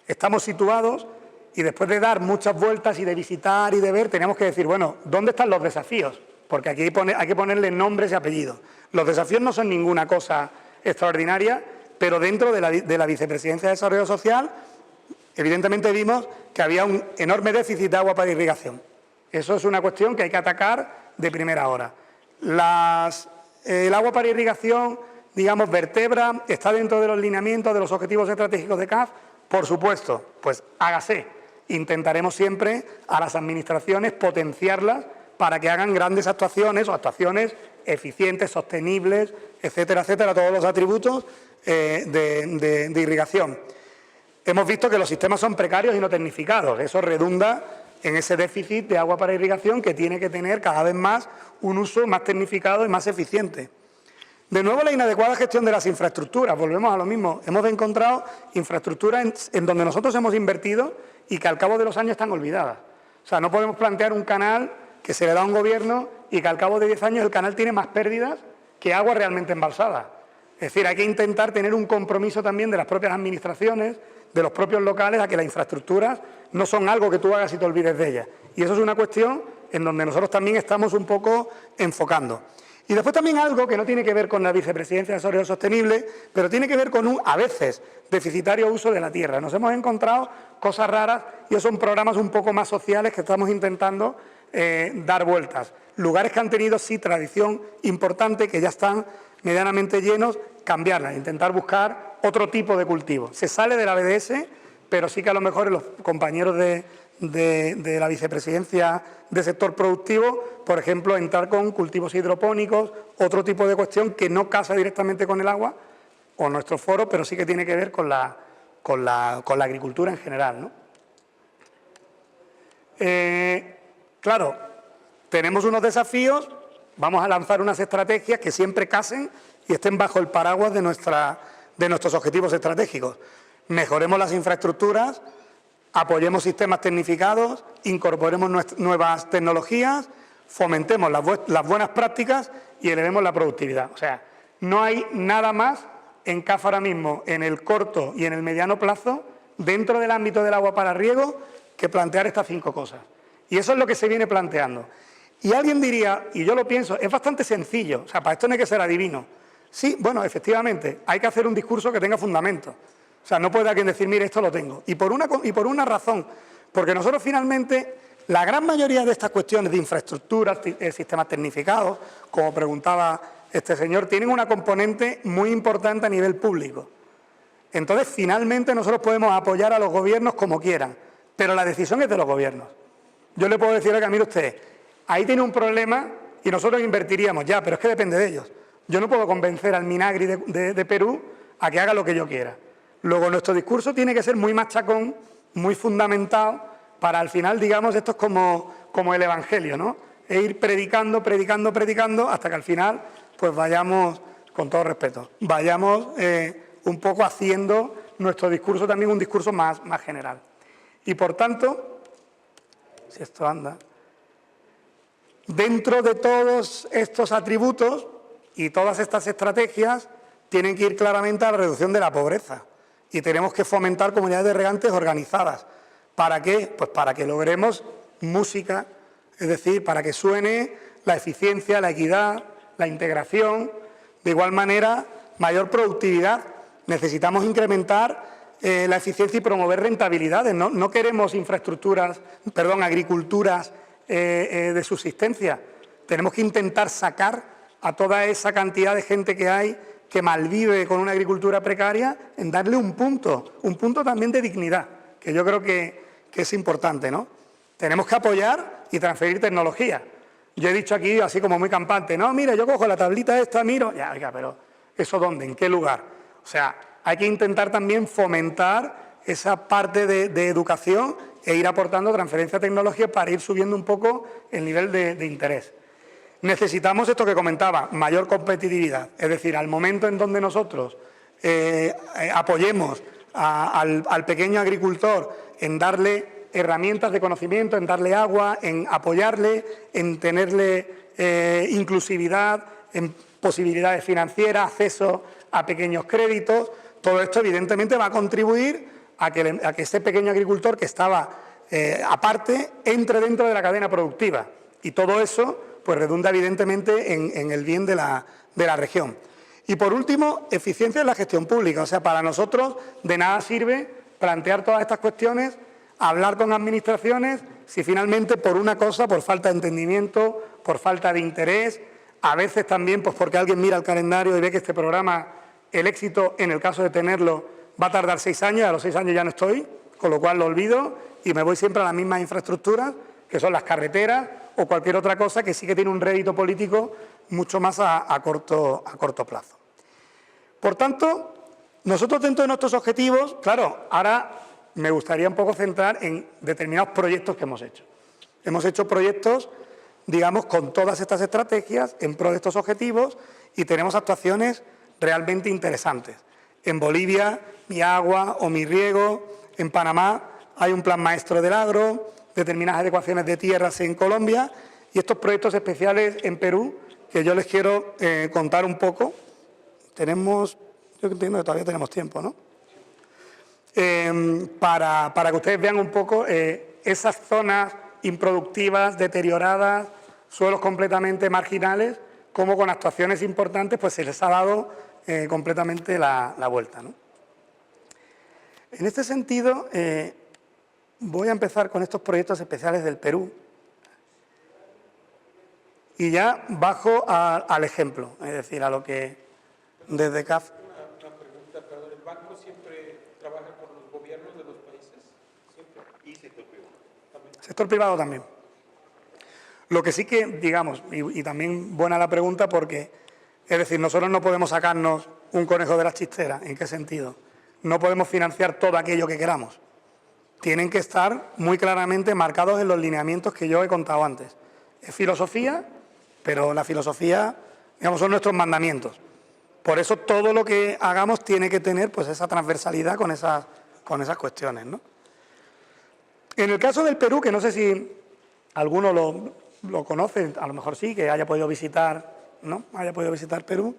estamos situados y después de dar muchas vueltas y de visitar y de ver, tenemos que decir, bueno, ¿dónde están los desafíos? Porque aquí hay que ponerle nombres y apellidos. Los desafíos no son ninguna cosa extraordinaria, pero dentro de la Vicepresidencia de Desarrollo Social, evidentemente vimos que había un enorme déficit de agua para irrigación. Eso es una cuestión que hay que atacar de primera hora. El agua para irrigación, digamos, vertebra, está dentro de los lineamientos de los objetivos estratégicos de CAF, por supuesto, pues hágase. Intentaremos siempre a las administraciones potenciarlas para que hagan grandes actuaciones o actuaciones eficientes, sostenibles, etcétera, etcétera, todos los atributos de irrigación. Hemos visto que los sistemas son precarios y no tecnificados. Eso redunda en ese déficit de agua para irrigación que tiene que tener cada vez más un uso más tecnificado y más eficiente. De nuevo, la inadecuada gestión de las infraestructuras. Volvemos a lo mismo. Hemos encontrado infraestructuras en donde nosotros hemos invertido y que al cabo de los años están olvidadas. O sea, no podemos plantear un canal que se le da a un gobierno y que al cabo de 10 años el canal tiene más pérdidas que agua realmente embalsada. Es decir, hay que intentar tener un compromiso también de las propias administraciones, de los propios locales, a que las infraestructuras no son algo que tú hagas y te olvides de ellas. Y eso es una cuestión en donde nosotros también estamos un poco enfocando. Y después también algo que no tiene que ver con la Vicepresidencia de Desarrollo Sostenible, pero tiene que ver con un, a veces, deficitario uso de la tierra. Nos hemos encontrado cosas raras y esos son programas un poco más sociales que estamos intentando dar vueltas. Lugares que han tenido, sí, tradición importante, que ya están medianamente llenos, cambiarla, intentar buscar otro tipo de cultivo. Se sale de la BDS, pero sí que a lo mejor los compañeros de la Vicepresidencia de Sector Productivo, por ejemplo, entrar con cultivos hidropónicos, otro tipo de cuestión que no casa directamente con el agua o nuestro foro, pero sí que tiene que ver con la agricultura en general, ¿no? Claro, tenemos unos desafíos, vamos a lanzar unas estrategias que siempre casen y estén bajo el paraguas de nuestros objetivos estratégicos. Mejoremos las infraestructuras, apoyemos sistemas tecnificados, incorporemos nuevas tecnologías, fomentemos las buenas prácticas y elevemos la productividad. O sea, no hay nada más encaja ahora mismo en el corto y en el mediano plazo, dentro del ámbito del agua para riego, que plantear estas 5 cosas. Y eso es lo que se viene planteando. Y alguien diría, y yo lo pienso, es bastante sencillo, o sea, para esto no hay que ser adivino. Sí, bueno, efectivamente, hay que hacer un discurso que tenga fundamento. O sea, no puede alguien decir, mire, esto lo tengo. Y por una razón, porque nosotros finalmente, la gran mayoría de estas cuestiones de infraestructuras, sistemas tecnificados, como preguntaba este señor, tienen una componente muy importante a nivel público. Entonces, finalmente, nosotros podemos apoyar a los gobiernos como quieran, pero la decisión es de los gobiernos. Yo le puedo decir, oiga, mire usted, ahí tiene un problema y nosotros invertiríamos ya, pero es que depende de ellos. Yo no puedo convencer al Minagri de Perú a que haga lo que yo quiera. Luego, nuestro discurso tiene que ser muy machacón, muy fundamentado, para al final, digamos, esto es como el Evangelio, ¿no? E ir predicando, predicando, predicando, hasta que al final, pues vayamos, con todo respeto, vayamos un poco haciendo nuestro discurso también un discurso más general. Y por tanto, si esto anda, dentro de todos estos atributos y todas estas estrategias, tienen que ir claramente a la reducción de la pobreza. Y tenemos que fomentar comunidades de regantes organizadas. ¿Para qué? Pues para que logremos música, es decir, para que suene la eficiencia, la equidad, la integración, de igual manera, mayor productividad. Necesitamos incrementar la eficiencia y promover rentabilidades. No queremos agriculturas de subsistencia. Tenemos que intentar sacar a toda esa cantidad de gente que hay que malvive con una agricultura precaria, en darle un punto también de dignidad, que yo creo que es importante, ¿no? Tenemos que apoyar y transferir tecnología. Yo he dicho aquí, así como muy campante, no, mira, yo cojo la tablita esta, miro, ya, oiga, pero ¿eso dónde? ¿En qué lugar? O sea, hay que intentar también fomentar esa parte de educación e ir aportando transferencia de tecnología para ir subiendo un poco el nivel de interés. Necesitamos esto que comentaba, mayor competitividad. Es decir, al momento en donde nosotros apoyemos al pequeño agricultor en darle herramientas de conocimiento, en darle agua, en apoyarle, en tenerle inclusividad, en posibilidades financieras, acceso a pequeños créditos, todo esto evidentemente va a contribuir a que ese pequeño agricultor que estaba aparte entre dentro de la cadena productiva. Y todo eso pues redunda evidentemente en el bien de la región. Y por último, eficiencia en la gestión pública. O sea, para nosotros de nada sirve plantear todas estas cuestiones, hablar con administraciones, si finalmente por una cosa, por falta de entendimiento, por falta de interés, a veces también pues porque alguien mira el calendario y ve que este programa, el éxito, en el caso de tenerlo, va a tardar 6 años, a los 6 años ya no estoy, con lo cual lo olvido y me voy siempre a las mismas infraestructuras, que son las carreteras o cualquier otra cosa que sí que tiene un rédito político mucho más a corto plazo. Por tanto, nosotros dentro de nuestros objetivos, claro, ahora me gustaría un poco centrar en determinados proyectos que hemos hecho. Hemos hecho proyectos, digamos, con todas estas estrategias en pro de estos objetivos y tenemos actuaciones realmente interesantes. En Bolivia, Mi Agua o Mi Riego, en Panamá hay un plan maestro del agro, determinadas adecuaciones de tierras en Colombia y estos proyectos especiales en Perú que yo les quiero contar un poco. Yo entiendo que todavía tenemos tiempo, ¿no? Para que ustedes vean un poco esas zonas improductivas, deterioradas, suelos completamente marginales, cómo con actuaciones importantes pues se les ha dado completamente la vuelta, ¿no? En este sentido, voy a empezar con estos proyectos especiales del Perú y ya bajo al ejemplo, es decir, a lo que desde CAF... Una pregunta, perdón, ¿el banco siempre trabaja con los gobiernos de los países? ¿Siempre? ¿Y sector privado? ¿También? Sector privado también. Lo que sí que, digamos, y también buena la pregunta porque, es decir, nosotros no podemos sacarnos un conejo de la chistera. ¿En qué sentido? No podemos financiar todo aquello que queramos. Tienen que estar muy claramente marcados en los lineamientos que yo he contado antes. Es filosofía, pero la filosofía, digamos, son nuestros mandamientos. Por eso todo lo que hagamos tiene que tener pues esa transversalidad con esas cuestiones, ¿no? En el caso del Perú, que no sé si alguno lo conoce, a lo mejor sí, que haya podido visitar, ¿no? Haya podido visitar Perú.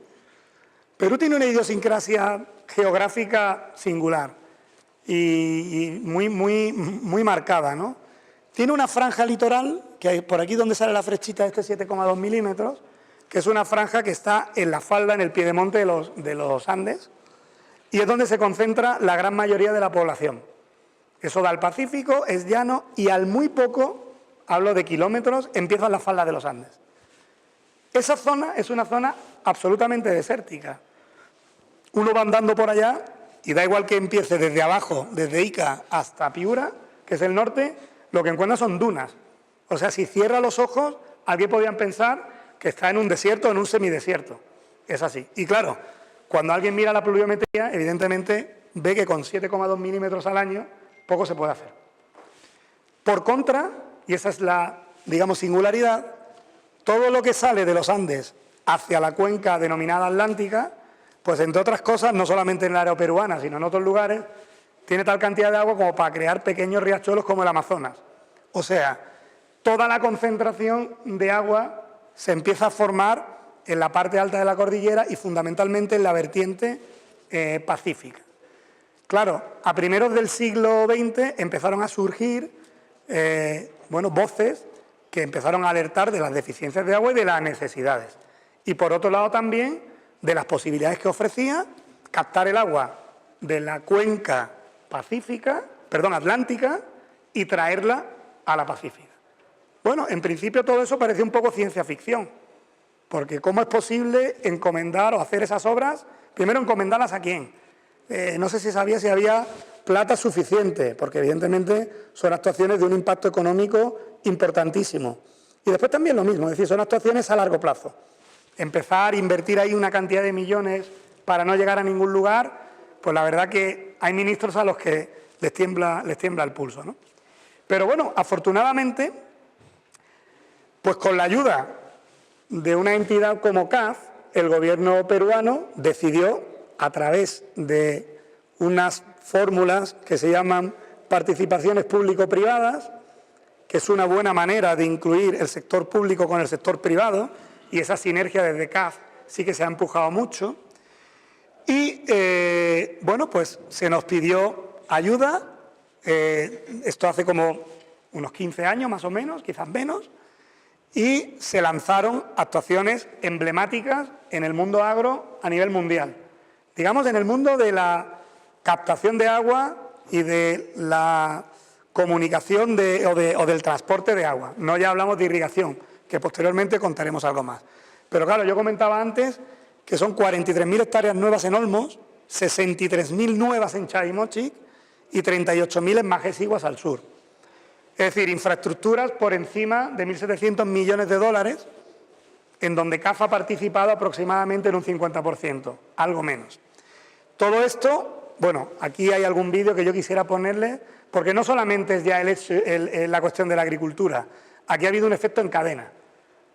Perú tiene una idiosincrasia geográfica singular y muy marcada, ¿no? Tiene una franja litoral, que hay por aquí donde sale la flechita, este 7,2 milímetros, que es una franja que está en la falda, en el piedemonte de los Andes, y es donde se concentra la gran mayoría de la población. Eso da al Pacífico, es llano, y al muy poco, hablo de kilómetros, empiezan las faldas de los Andes. Esa zona es una zona absolutamente desértica. Uno va andando por allá y da igual que empiece desde abajo, desde Ica hasta Piura, que es el norte, lo que encuentra son dunas. O sea, si cierra los ojos, alguien podría pensar que está en un desierto o en un semidesierto. Es así. Y claro, cuando alguien mira la pluviometría, evidentemente ve que con 7,2 milímetros al año poco se puede hacer. Por contra, y esa es la, digamos, singularidad, todo lo que sale de los Andes hacia la cuenca denominada Atlántica, pues entre otras cosas, no solamente en el área peruana, sino en otros lugares, tiene tal cantidad de agua como para crear pequeños riachuelos como el Amazonas. O sea, toda la concentración de agua se empieza a formar en la parte alta de la cordillera y fundamentalmente en la vertiente pacífica. Claro, a primeros del siglo XX empezaron a surgir voces que empezaron a alertar de las deficiencias de agua y de las necesidades. Y por otro lado también de las posibilidades que ofrecía captar el agua de la cuenca atlántica y traerla a la pacífica. Bueno, en principio todo eso parece un poco ciencia ficción, porque ¿cómo es posible encomendar o hacer esas obras? Primero, encomendarlas ¿a quién? No sé si sabía si había plata suficiente, porque evidentemente son actuaciones de un impacto económico importantísimo. Y después también lo mismo, es decir, son actuaciones a largo plazo. Empezar a invertir ahí una cantidad de millones para no llegar a ningún lugar, pues la verdad que hay ministros a los que les tiembla el pulso, ¿no? Pero bueno, afortunadamente, pues con la ayuda de una entidad como CAF, el gobierno peruano decidió, a través de unas fórmulas que se llaman participaciones público-privadas, que es una buena manera de incluir el sector público con el sector privado, y esa sinergia desde CAF sí que se ha empujado mucho. Y, bueno, pues se nos pidió ayuda, esto hace como unos 15 años más o menos, quizás menos, y se lanzaron actuaciones emblemáticas en el mundo agro a nivel mundial. Digamos, en el mundo de la captación de agua y de la comunicación o del transporte de agua. No ya hablamos de irrigación, que posteriormente contaremos algo más. Pero claro, yo comentaba antes que son 43.000 hectáreas nuevas en Olmos, 63.000 nuevas en Chavimochic y 38.000 en Majés-Iguas al sur. Es decir, infraestructuras por encima de 1.700 millones de dólares, en donde CAF ha participado aproximadamente en un 50%, algo menos. Todo esto, bueno, aquí hay algún vídeo que yo quisiera ponerle, porque no solamente es ya la cuestión de la agricultura, aquí ha habido un efecto en cadena.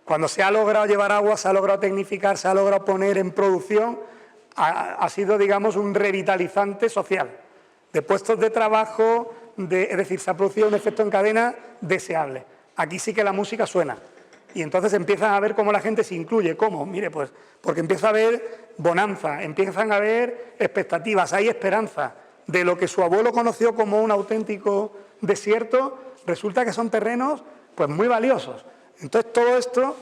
Cuando se ha logrado llevar agua, se ha logrado tecnificar, se ha logrado poner en producción, ha sido, digamos, un revitalizante social, de puestos de trabajo, es decir, se ha producido un efecto en cadena deseable. Aquí sí que la música suena. Y entonces empiezan a ver cómo la gente se incluye. ¿Cómo? Mire, pues porque empieza a haber bonanza, empiezan a haber expectativas, hay esperanza. De lo que su abuelo conoció como un auténtico desierto, resulta que son terrenos pues muy valiosos. Entonces todo esto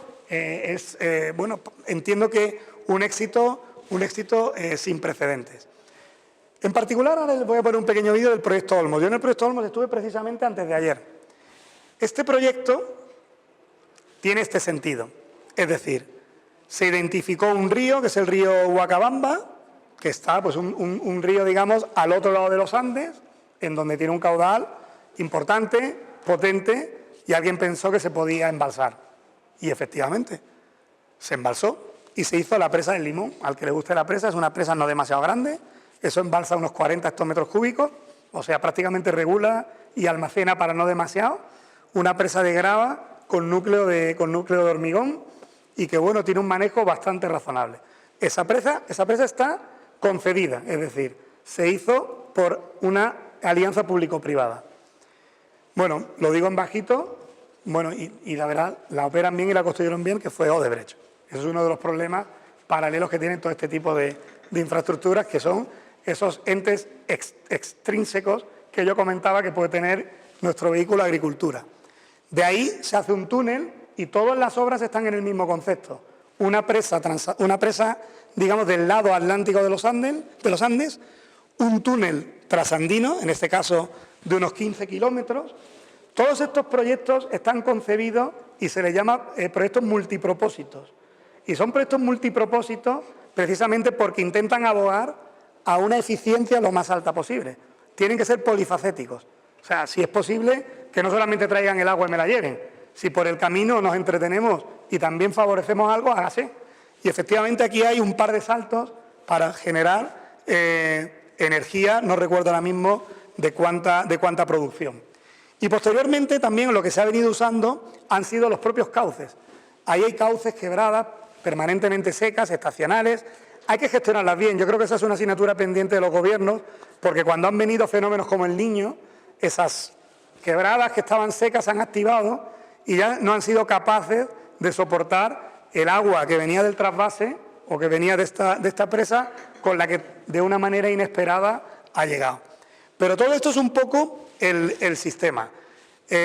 bueno, entiendo que un éxito sin precedentes. En particular, ahora les voy a poner un pequeño vídeo del proyecto Olmos. Yo en el proyecto Olmos estuve precisamente antes de ayer. Este proyecto tiene este sentido, es decir, se identificó un río, que es el río Huacabamba, que está pues un río, digamos, al otro lado de los Andes, en donde tiene un caudal importante, potente, y alguien pensó que se podía embalsar. Y efectivamente, se embalsó y se hizo la presa del Limón. Al que le guste la presa, es una presa no demasiado grande, eso embalsa unos 40 hectómetros cúbicos, o sea, prácticamente regula y almacena para no demasiado, una presa de grava con núcleo de hormigón y que, bueno, tiene un manejo bastante razonable. Esa presa está concedida, es decir, se hizo por una alianza público-privada. Bueno, lo digo en bajito, bueno, y la verdad, la operan bien y la construyeron bien, que fue Odebrecht. Ese es uno de los problemas paralelos que tienen todo este tipo de de infraestructuras, que son esos entes extrínsecos que yo comentaba que puede tener nuestro vehículo de agricultura. De ahí se hace un túnel y todas las obras están en el mismo concepto. Una presa, digamos, del lado atlántico de los Andes, un túnel trasandino, en este caso de unos 15 kilómetros. Todos estos proyectos están concebidos y se les llama proyectos multipropósitos. Y son proyectos multipropósitos precisamente porque intentan abogar a una eficiencia lo más alta posible. Tienen que ser polifacéticos. O sea, si es posible, que no solamente traigan el agua y me la lleven. Si por el camino nos entretenemos y también favorecemos algo, hágase. Y efectivamente aquí hay un par de saltos para generar energía, no recuerdo ahora mismo de cuánta producción. Y posteriormente también lo que se ha venido usando han sido los propios cauces. Ahí hay cauces, quebradas, permanentemente secas, estacionales. Hay que gestionarlas bien. Yo creo que esa es una asignatura pendiente de los gobiernos, porque cuando han venido fenómenos como el Niño, esas quebradas que estaban secas se han activado y ya no han sido capaces de soportar el agua que venía del trasvase o que venía de esta presa, con la que de una manera inesperada ha llegado. Pero todo esto es un poco el sistema.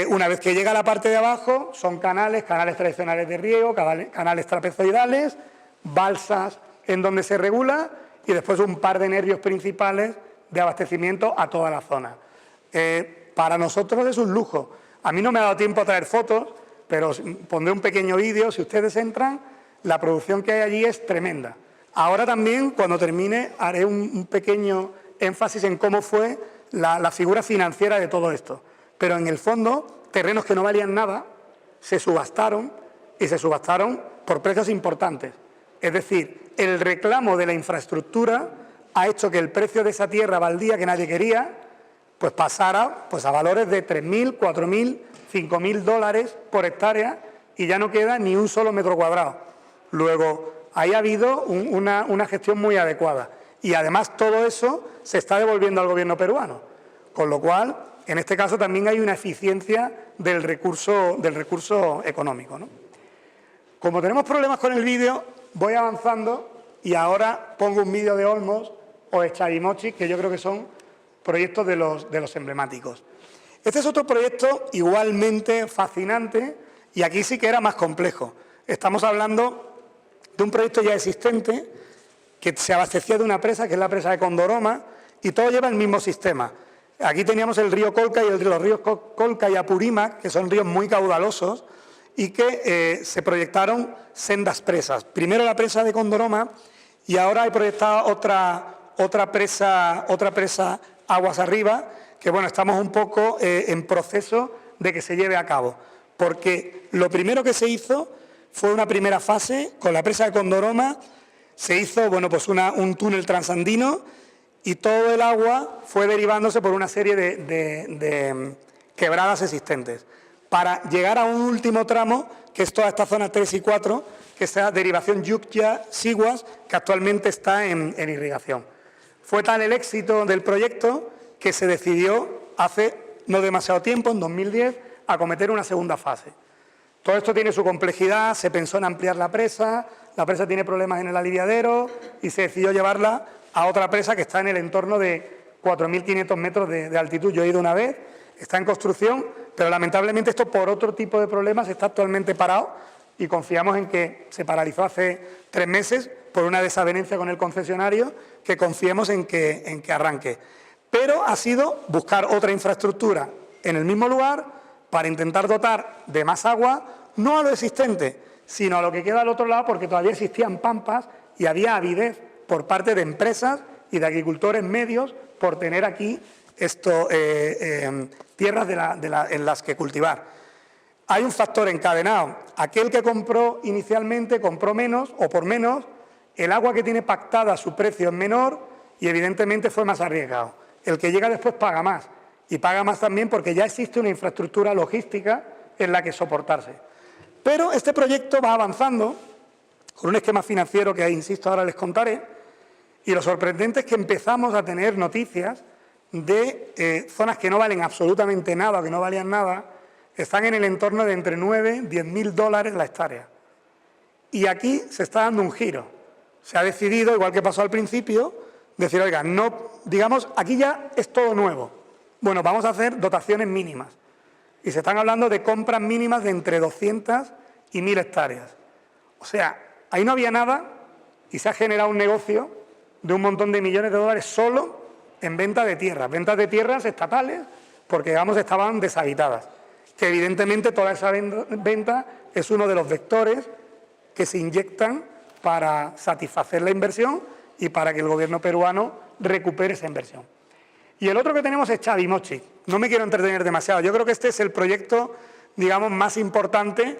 Una vez que llega a la parte de abajo, son canales tradicionales de riego, canales trapezoidales, balsas en donde se regula y después un par de nervios principales de abastecimiento a toda la zona. Para nosotros es un lujo. A mí no me ha dado tiempo a traer fotos, pero pondré un pequeño vídeo. Si ustedes entran, la producción que hay allí es tremenda. Ahora también, cuando termine, haré un pequeño énfasis en cómo fue la figura financiera de todo esto. Pero en el fondo, terrenos que no valían nada, se subastaron y se subastaron por precios importantes. Es decir, el reclamo de la infraestructura ha hecho que el precio de esa tierra baldía que nadie quería, pues pasara a valores de 3.000, 4.000, 5.000 dólares por hectárea y ya no queda ni un solo metro cuadrado. Luego, ahí ha habido una gestión muy adecuada y además todo eso se está devolviendo al gobierno peruano, con lo cual, en este caso también hay una eficiencia del recurso económico, ¿no? Como tenemos problemas con el vídeo, voy avanzando y ahora pongo un vídeo de Olmos o de Chavimochi, que yo creo que son proyectos de los emblemáticos. Este es otro proyecto igualmente fascinante y aquí sí que era más complejo. Estamos hablando de un proyecto ya existente que se abastecía de una presa, que es la presa de Condoroma, y todo lleva el mismo sistema. Aquí teníamos el río Colca y los ríos Colca y Apurímac, que son ríos muy caudalosos y que se proyectaron sendas presas. Primero la presa de Condoroma y ahora hay proyectada otra presa aguas arriba, que bueno, estamos un poco en proceso de que se lleve a cabo, porque lo primero que se hizo fue una primera fase con la presa de Condoroma, se hizo pues un túnel transandino y todo el agua fue derivándose por una serie de quebradas existentes, para llegar a un último tramo, que es toda esta zona 3 y 4, que es la derivación Yucya-Siguas, que actualmente está en irrigación. Fue tal el éxito del proyecto que se decidió hace no demasiado tiempo, en 2010, acometer una segunda fase. Todo esto tiene su complejidad, se pensó en ampliar la presa tiene problemas en el aliviadero y se decidió llevarla a otra presa que está en el entorno de 4.500 metros de altitud. Yo he ido una vez, está en construcción, pero lamentablemente esto por otro tipo de problemas está actualmente parado y confiamos en que se paralizó hace 3 meses por una desavenencia con el concesionario, que confiemos en que arranque. Pero ha sido buscar otra infraestructura en el mismo lugar para intentar dotar de más agua, no a lo existente, sino a lo que queda al otro lado, porque todavía existían pampas y había avidez por parte de empresas y de agricultores medios por tener aquí tierras en las que cultivar. Hay un factor encadenado. Aquel que compró inicialmente compró menos o por menos, el agua que tiene pactada su precio es menor y evidentemente fue más arriesgado. El que llega después paga más y paga más también porque ya existe una infraestructura logística en la que soportarse. Pero este proyecto va avanzando con un esquema financiero que, insisto, ahora les contaré, y lo sorprendente es que empezamos a tener noticias de zonas que no valen absolutamente nada, que no valían nada, están en el entorno de entre 9 y 10.000 dólares la hectárea. Y aquí se está dando un giro, Se ha decidido, igual que pasó al principio, decir, oiga, no, digamos, aquí ya es todo nuevo. Bueno, vamos a hacer dotaciones mínimas. Y se están hablando de compras mínimas de entre 200 y 1.000 hectáreas. O sea, ahí no había nada y se ha generado un negocio de un montón de millones de dólares solo en ventas de tierras estatales, porque, digamos, estaban deshabitadas. Que evidentemente toda esa venta es uno de los vectores que se inyectan para satisfacer la inversión y para que el gobierno peruano recupere esa inversión. Y el otro que tenemos es Chavimochic. No me quiero entretener demasiado. Yo creo que este es el proyecto, digamos, más importante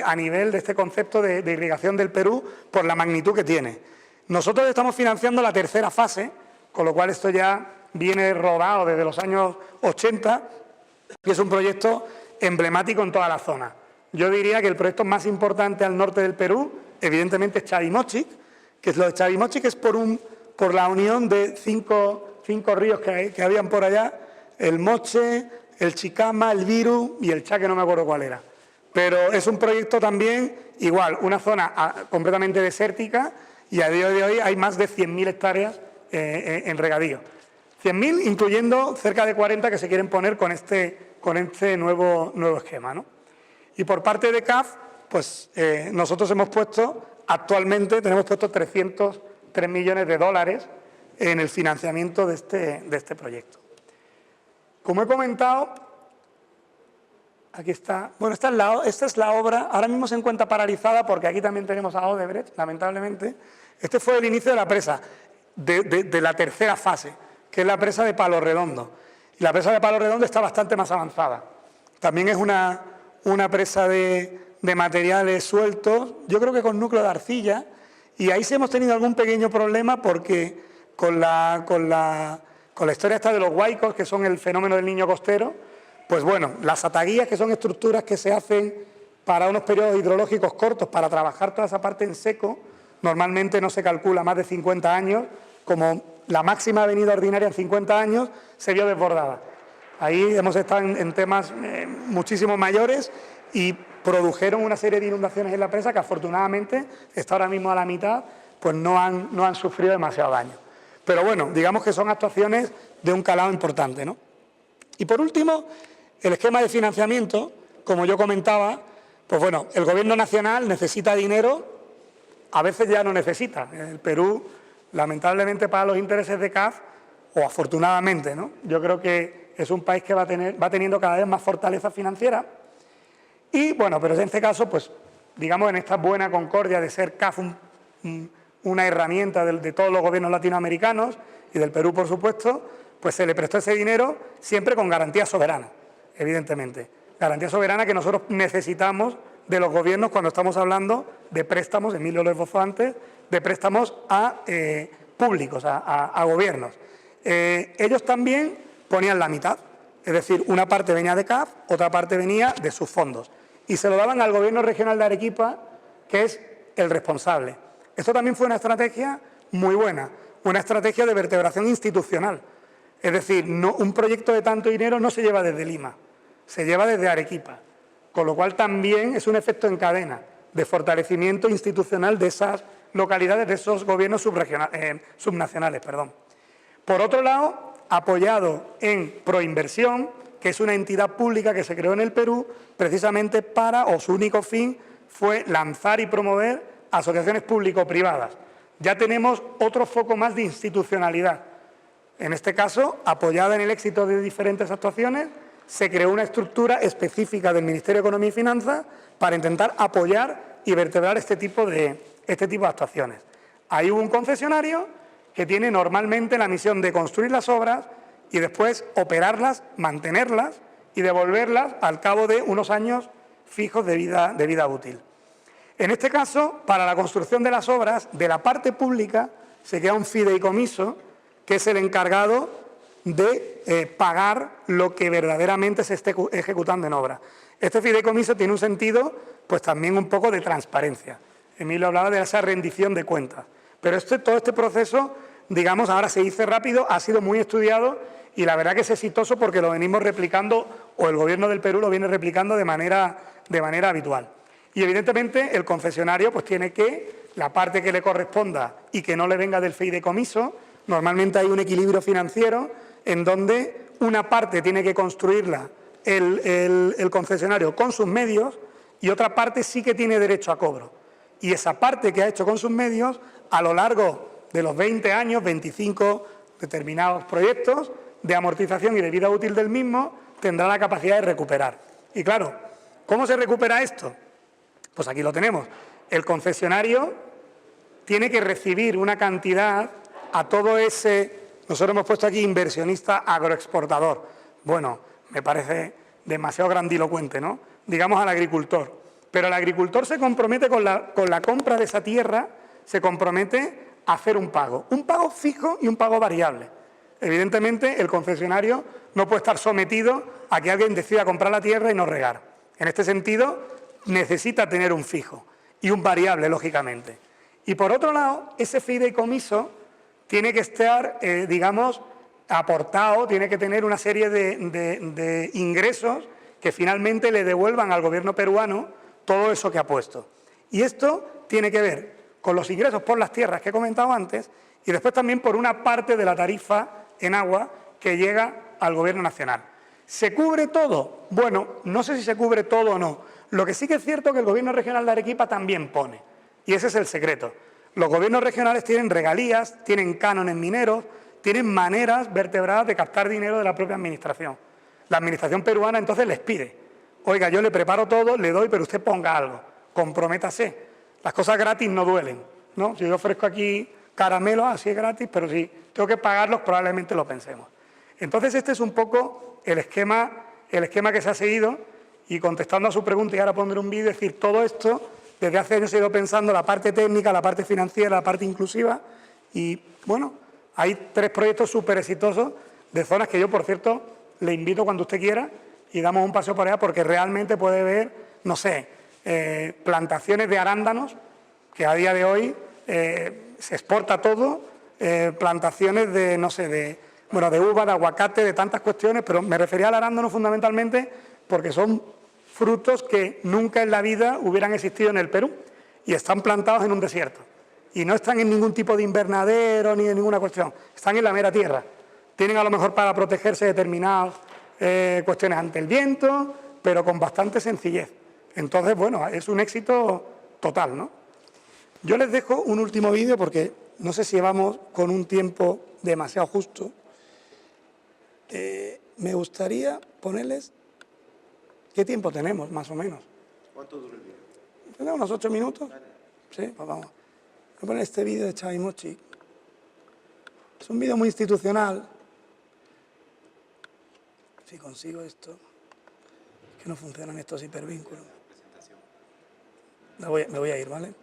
a nivel de este concepto de irrigación del Perú por la magnitud que tiene. Nosotros estamos financiando la tercera fase, con lo cual esto ya viene rodado desde los años 80 y es un proyecto emblemático en toda la zona. Yo diría que el proyecto más importante al norte del Perú, evidentemente, es Chavimochic, que es lo de Chavimochic, es por la unión de cinco ríos que habían por allá, el Moche, el Chicama, el Viru y el Chá, que no me acuerdo cuál era. Pero es un proyecto también, igual, una zona completamente desértica y a día de hoy hay más de 100.000 hectáreas en regadío. 100.000, incluyendo cerca de 40 que se quieren poner con este nuevo esquema, ¿no? Y por parte de CAF, pues nosotros actualmente tenemos puesto 303 millones de dólares en el financiamiento de este proyecto. Como he comentado, aquí está, bueno, esta es la obra, ahora mismo se encuentra paralizada porque aquí también tenemos a Odebrecht, lamentablemente. Este fue el inicio de la presa, de la tercera fase, que es la presa de Palo Redondo. Y la presa de Palo Redondo está bastante más avanzada. También es una presa de materiales sueltos, yo creo que con núcleo de arcilla, y ahí sí hemos tenido algún pequeño problema porque con la historia esta de los huaicos, que son el fenómeno del niño costero, pues bueno, las ataguías, que son estructuras que se hacen para unos periodos hidrológicos cortos, para trabajar toda esa parte en seco, normalmente no se calcula más de 50 años, como la máxima avenida ordinaria en 50 años se vio desbordada. Ahí hemos estado en temas muchísimo mayores y produjeron una serie de inundaciones en la presa que afortunadamente está ahora mismo a la mitad, pues no han sufrido demasiado daño. Pero bueno, digamos que son actuaciones de un calado importante, ¿no? Y por último, el esquema de financiamiento, como yo comentaba, pues bueno, el Gobierno nacional necesita dinero, a veces ya no necesita. El Perú, lamentablemente, paga los intereses de CAF, o afortunadamente, ¿no? Yo creo que es un país que va teniendo cada vez más fortaleza financiera. Y bueno, pero en este caso, pues digamos, en esta buena concordia de ser CAF una herramienta de todos los gobiernos latinoamericanos y del Perú, por supuesto, pues se le prestó ese dinero siempre con garantía soberana, evidentemente. Garantía soberana que nosotros necesitamos de los gobiernos cuando estamos hablando de préstamos, Emilio lo esbozó antes, de préstamos a públicos, a gobiernos. Ellos también ponían la mitad, es decir, una parte venía de CAF, otra parte venía de sus fondos. Y se lo daban al Gobierno regional de Arequipa, que es el responsable. Esto también fue una estrategia muy buena, una estrategia de vertebración institucional. Es decir, un proyecto de tanto dinero no se lleva desde Lima, se lleva desde Arequipa. Con lo cual también es un efecto en cadena de fortalecimiento institucional de esas localidades, de esos gobiernos subnacionales. Por otro lado, apoyado en Proinversión, que es una entidad pública que se creó en el Perú precisamente o su único fin fue lanzar y promover asociaciones público-privadas. Ya tenemos otro foco más de institucionalidad. En este caso, apoyada en el éxito de diferentes actuaciones, se creó una estructura específica del Ministerio de Economía y Finanzas para intentar apoyar y vertebrar este tipo de actuaciones. Ahí hubo un concesionario que tiene normalmente la misión de construir las obras y después operarlas, mantenerlas y devolverlas al cabo de unos años fijos de vida útil. En este caso, para la construcción de las obras, de la parte pública se crea un fideicomiso que es el encargado de pagar lo que verdaderamente se esté ejecutando en obra. Este fideicomiso tiene un sentido, pues también un poco de transparencia. Emilio hablaba de esa rendición de cuentas. Pero todo este proceso, digamos, ahora se dice rápido, ha sido muy estudiado y la verdad que es exitoso porque lo venimos replicando, o el Gobierno del Perú lo viene replicando de manera habitual. Y evidentemente el concesionario pues tiene que la parte que le corresponda y que no le venga del fideicomiso. Normalmente hay un equilibrio financiero en donde una parte tiene que construirla el concesionario con sus medios y otra parte sí que tiene derecho a cobro. Y esa parte que ha hecho con sus medios, a lo largo de los 20 años, 25 determinados proyectos de amortización y de vida útil del mismo, tendrá la capacidad de recuperar. Y claro, ¿cómo se recupera esto? Pues aquí lo tenemos. El concesionario tiene que recibir una cantidad a todo ese, nosotros hemos puesto aquí inversionista agroexportador. Bueno, me parece demasiado grandilocuente, ¿no? Digamos al agricultor. Pero el agricultor se compromete con la compra de esa tierra, se compromete a hacer un pago fijo y un pago variable. Evidentemente, el concesionario no puede estar sometido a que alguien decida comprar la tierra y no regar. En este sentido, necesita tener un fijo y un variable, lógicamente. Y por otro lado, ese fideicomiso tiene que estar, digamos, aportado, tiene que tener una serie de ingresos que finalmente le devuelvan al gobierno peruano todo eso que ha puesto. Y esto tiene que ver con los ingresos por las tierras que he comentado antes y después también por una parte de la tarifa en agua que llega al Gobierno nacional. ¿Se cubre todo? Bueno, no sé si se cubre todo o no. Lo que sí que es cierto es que el Gobierno regional de Arequipa también pone, y ese es el secreto. Los gobiernos regionales tienen regalías, tienen cánones mineros, tienen maneras vertebradas de captar dinero de la propia administración. La administración peruana entonces les pide: oiga, yo le preparo todo, le doy, pero usted ponga algo, comprométase. Las cosas gratis no duelen, ¿no? Si yo ofrezco aquí caramelos, así es gratis, pero si tengo que pagarlos, probablemente lo pensemos. Entonces, este es un poco el esquema que se ha seguido, y contestando a su pregunta, y ahora pondré un vídeo, es decir, todo esto, desde hace años he ido pensando la parte técnica, la parte financiera, la parte inclusiva, y bueno, hay 3 proyectos súper exitosos de zonas que yo, por cierto, le invito cuando usted quiera y damos un paseo por allá, porque realmente puede ver, no sé, plantaciones de arándanos, que a día de hoy se exporta todo, plantaciones de, no sé, de uva, de aguacate, de tantas cuestiones, pero me refería al arándano fundamentalmente porque son frutos que nunca en la vida hubieran existido en el Perú y están plantados en un desierto. Y no están en ningún tipo de invernadero ni en ninguna cuestión, están en la mera tierra. Tienen a lo mejor para protegerse de determinadas cuestiones ante el viento, pero con bastante sencillez. Entonces, bueno, es un éxito total, ¿no? Yo les dejo un último vídeo porque no sé si vamos con un tiempo demasiado justo. Me gustaría ponerles... ¿Qué tiempo tenemos, más o menos? ¿Cuánto dura el vídeo? ¿Tenemos unos 8 minutos? Sí, pues vamos. Voy a poner este vídeo de Xavi Mochi. Es un vídeo muy institucional. Si consigo esto, es que no funcionan estos hipervínculos. Me voy a ir, ¿vale?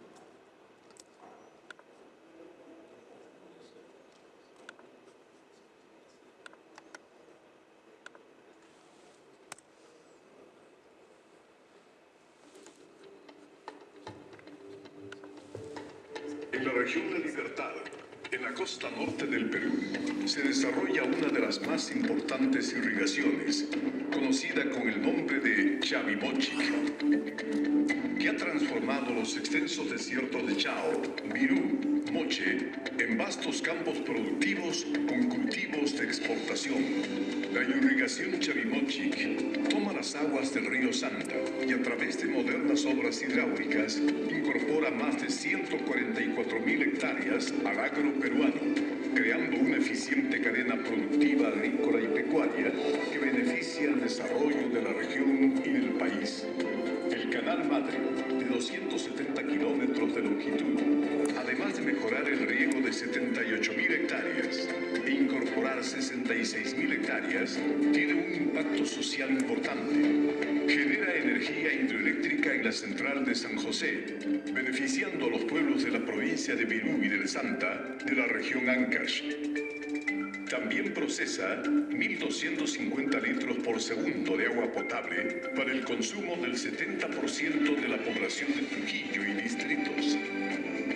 En la región de Libertad, en la costa norte del Perú, se desarrolla una de las más importantes irrigaciones, conocida con el nombre de Chavimochic, que ha transformado los extensos desiertos de Chao, Virú, Moche, en vastos campos productivos con cultivos de exportación. La irrigación Chavimochic toma las aguas del río Santa y a través de modernas obras hidráulicas incorpora más de 144.000 hectáreas al agro peruano, creando una eficiente cadena productiva agrícola y pecuaria que beneficia el desarrollo de la región y del país. El Canal Madre, de 270 kilómetros de longitud, además de mejorar el riego de 78.000 hectáreas e incorporar 66.000 hectáreas, tiene un impacto social importante. Genera energía hidroeléctrica en la central de San José, beneficiando a los pueblos de la provincia de Virú y del Santa, de la región Ancash. También procesa 1.250 litros por segundo de agua potable para el consumo del 70% de la población de Trujillo y distritos.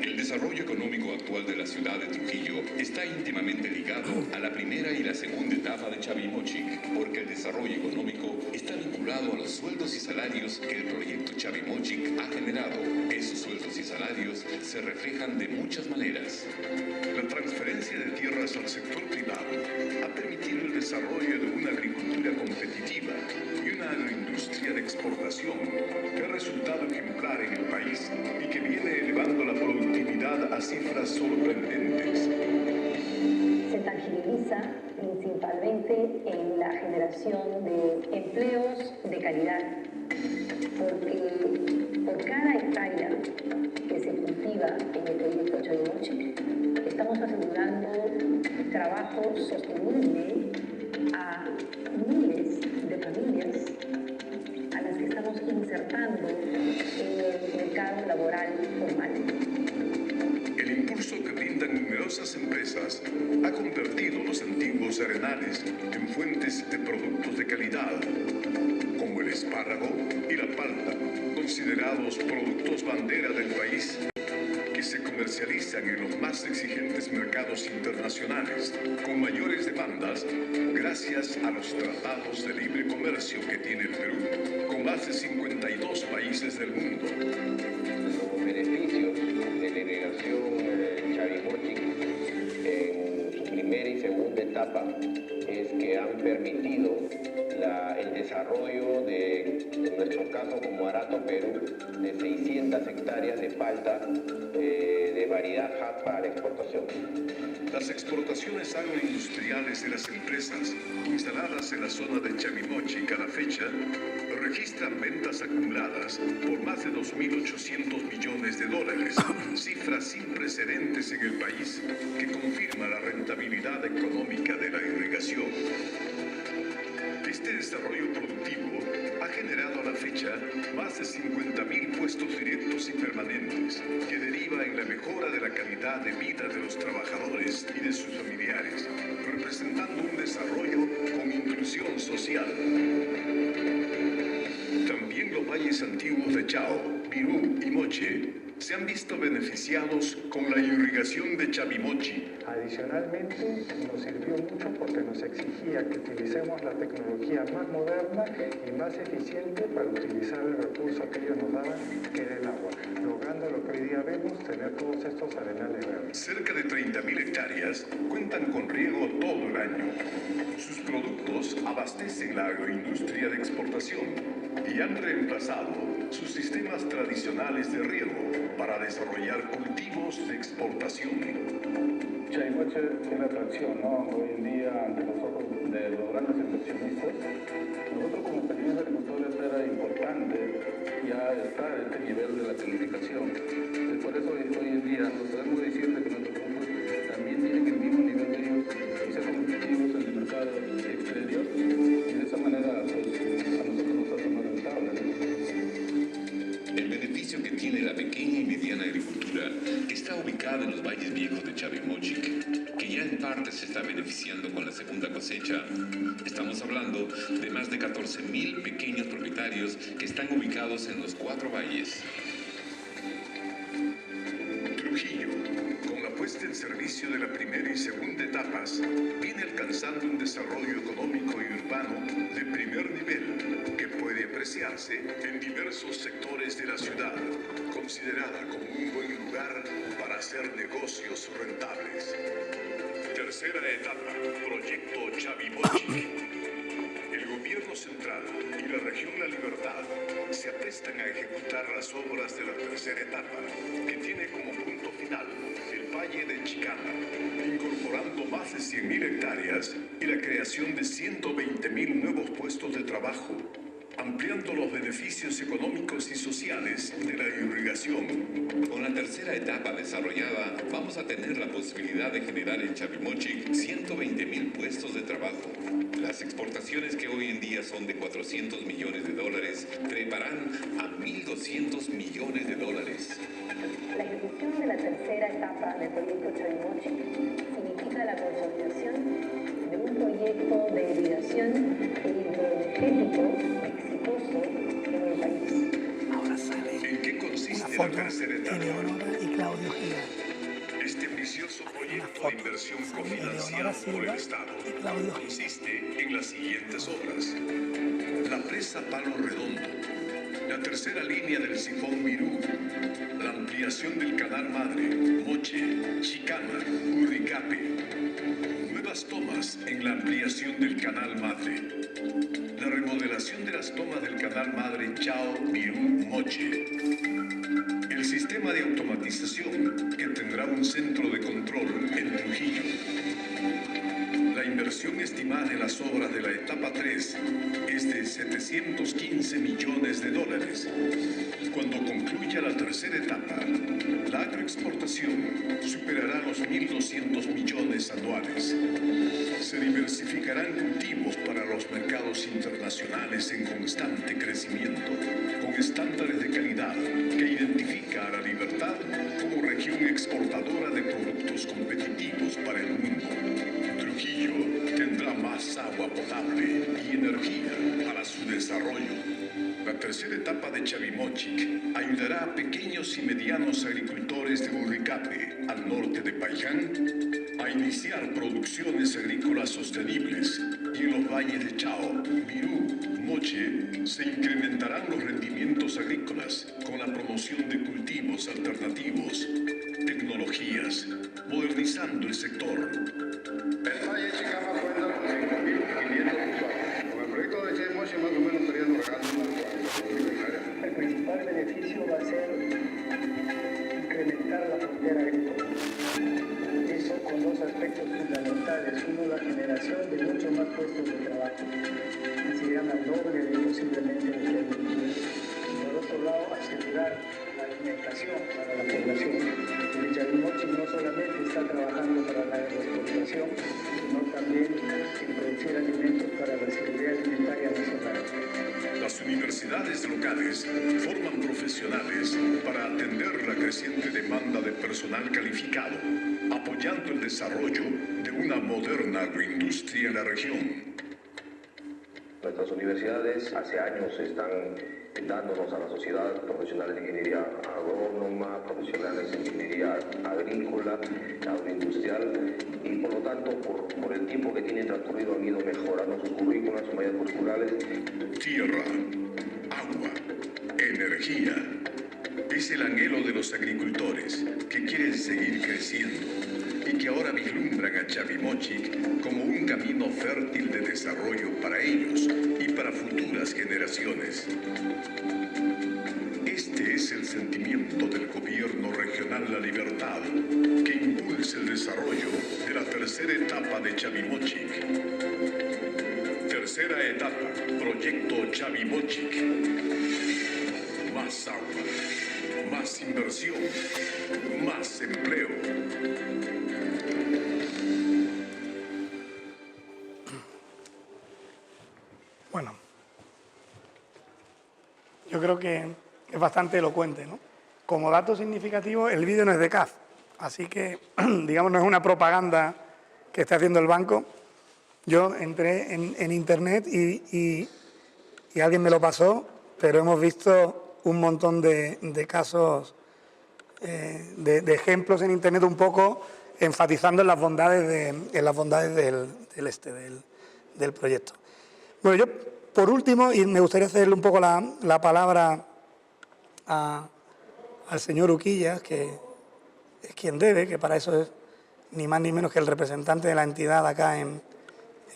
El desarrollo económico actual de la ciudad de Trujillo está íntimamente ligado a la primera y la segunda etapa de Chavimochic, porque el desarrollo económico está vinculado vinculado a los sueldos y salarios que el proyecto Chavimochic ha generado. Esos sueldos y salarios se reflejan de muchas maneras. La transferencia de tierras al sector privado ha permitido el desarrollo de una agricultura competitiva y una agroindustria de exportación que ha resultado ejemplar en el país y que viene elevando la productividad a cifras sorprendentes. Se tangibiliza principalmente en la generación de empleos de calidad, porque por cada hectárea que se cultiva en el proyecto Chavimochic, estamos asegurando trabajo sostenible a miles de familias a las que estamos insertando en el mercado laboral formal. El impulso que brindan numerosas empresas ha convertido los antiguos arenales en fuentes de productos de calidad, como el espárrago y la palta, considerados productos bandera del país, que se comercializan en los más exigentes mercados internacionales, con mayores demandas, gracias a los tratados de libre comercio que tiene el Perú con más de 52 países del mundo. Los beneficios de la irrigación Chavimochic en su primera y segunda etapa es que han permitido el desarrollo de, en nuestro caso como Arato Perú, de 600 hectáreas de palta de variedad HAP para la exportación. Las exportaciones agroindustriales de las empresas instaladas en la zona de Chavimochic a la fecha registran ventas acumuladas por más de 2.800 millones de dólares, cifras sin precedentes en el país que confirma la rentabilidad económica de la irrigación. Este desarrollo productivo ha generado a la fecha más de 50.000 puestos directos y permanentes, que deriva en la mejora de la calidad de vida de los trabajadores y de sus familiares, representando un desarrollo con inclusión social. También los valles antiguos de Chao, Pirú y Moche se han visto beneficiados con la irrigación de Chavimochic. Adicionalmente, nos sirvió mucho porque nos exigía que utilicemos la tecnología más moderna y más eficiente para utilizar el recurso que ellos nos daban, que era el agua, logrando lo que hoy día vemos, tener todos estos arenales verdes. Cerca de 30.000 hectáreas cuentan con riego todo el año. Sus productos abastecen la agroindustria de exportación y han reemplazado sus sistemas tradicionales de riego para desarrollar cultivos de exportación. Chavimochic es la atracción, ¿no? Hoy en día, ante los ojos de los grandes inversionistas, nosotros como pequeños agricultores era importante ya estar a este nivel de la tecnificación. Por eso hoy en día nos podemos decir que nuestros productos también tienen el mismo nivel de ellos y ser competitivos en el mercado exterior, y de esa manera pues, a nosotros nos hace más rentable. El beneficio que tiene la pequeña y mediana agricultura está ubicada en los valles viejos de Chavimochic, que ya en parte se está beneficiando con la segunda cosecha. Estamos hablando de más de 14.000 pequeños propietarios que están ubicados en los 4 valles. Trujillo, con la puesta en servicio de la primera y segunda etapas, viene alcanzando un desarrollo económico y urbano de primer nivel que puede apreciarse en diversos sectores de la ciudad, considerada como un buen lugar para hacer negocios rentables. Tercera etapa, proyecto Chavimochic. El gobierno central y la región La Libertad se aprestan a ejecutar las obras de la tercera etapa, que tiene como punto final el Valle de Chicana, incorporando más de 100.000 hectáreas y la creación de 120.000 nuevos puestos de trabajo, ampliando los beneficios económicos y sociales de la irrigación. Con la tercera etapa desarrollada, vamos a tener la posibilidad de generar en Chavimochic 120.000 puestos de trabajo. Las exportaciones, que hoy en día son de 400 millones de dólares, treparán a 1.200 millones de dólares. La ejecución de la tercera etapa del proyecto Chavimochic significa la consolidación de un proyecto de irrigación hidroenergético exitoso en el país. Ahora sale ¿En qué consiste una la foto tercera de etapa? Eleonora y Claudio Gilán. Este ambicioso proyecto de inversión Sale cofinanciado Eleonora por el Silva Estado y Claudio Gilán. consiste en las siguientes obras. La presa presa Palo Redondo, la tercera línea del sifón Virú, la ampliación del canal Madre, Moche, Chicama, Urricape, nuevas tomas en la ampliación del canal Madre, la remodelación de las tomas del canal Madre Chao, Virú, Moche, el sistema de automatización que tendrá un centro de control en Trujillo. La inversión estimada en las obras de la etapa 3 es de 715 millones de dólares. Cuando concluya la tercera etapa, la agroexportación superará los 1.200 millones anuales. Se diversificarán cultivos para los mercados internacionales en constante crecimiento, con estándares de calidad que identifica a La Libertad como región exportadora de productos competitivos para el mundo. Trujillo tendrá más agua potable y energía para su desarrollo. La tercera etapa de Chavimochic ayudará a pequeños y medianos agricultores de Urricape, al norte de Paiján, a iniciar producciones agrícolas sostenibles, y en los valles de Chao, Virú, Moche se incrementarán los rendimientos agrícolas con la promoción de cultivos alternativos, tecnologías, modernizando el sector. El Valle de Chicama cuenta con 5.500 usuarios. Con el proyecto de Chavimochic más o menos estaríamos regando unas 40.000 hectáreas. El principal beneficio va a ser incrementar la frontera agrícola. Eso con dos aspectos fundamentales. Uno, la generación de muchos más puestos de trabajo. Así llegan al doble de posiblemente lo que hay hoy. Y por otro lado, asegurar la alimentación para la población. El Chavimochic no solamente está trabajando para la exportación, sino también en producir alimentos para la seguridad alimentaria nacional. Las universidades locales forman profesionales para atender la creciente demanda de personal calificado, apoyando el desarrollo de una moderna agroindustria en la región. Nuestras universidades hace años están dándonos a la sociedad profesionales de ingeniería agrónoma, profesionales de ingeniería agrícola, agroindustrial, y por lo tanto, por el tiempo que tienen transcurrido, han ido mejorando sus currículas, sus mallas curriculares. Tierra, agua, energía. Es el anhelo de los agricultores que quieren seguir creciendo y que ahora vislumbran a Chavimochic como un camino fértil de desarrollo para ellos y para futuras generaciones. Este es el sentimiento del gobierno regional La Libertad, que impulsa el desarrollo de la tercera etapa de Chavimochic. Tercera etapa, proyecto Chavimochic. Más agua, más inversión, más empleo. Bueno, yo creo que es bastante elocuente, ¿no? Como dato significativo, el vídeo no es de CAF, así que, digamos, no es una propaganda que está haciendo el banco. Yo entré en internet y alguien me lo pasó, pero hemos visto un montón de casos, de ejemplos en internet, un poco enfatizando en las bondades, del proyecto. Bueno, yo por último, y me gustaría cederle un poco la palabra al señor Uquillas, que es quien debe, que para eso es ni más ni menos que el representante de la entidad acá en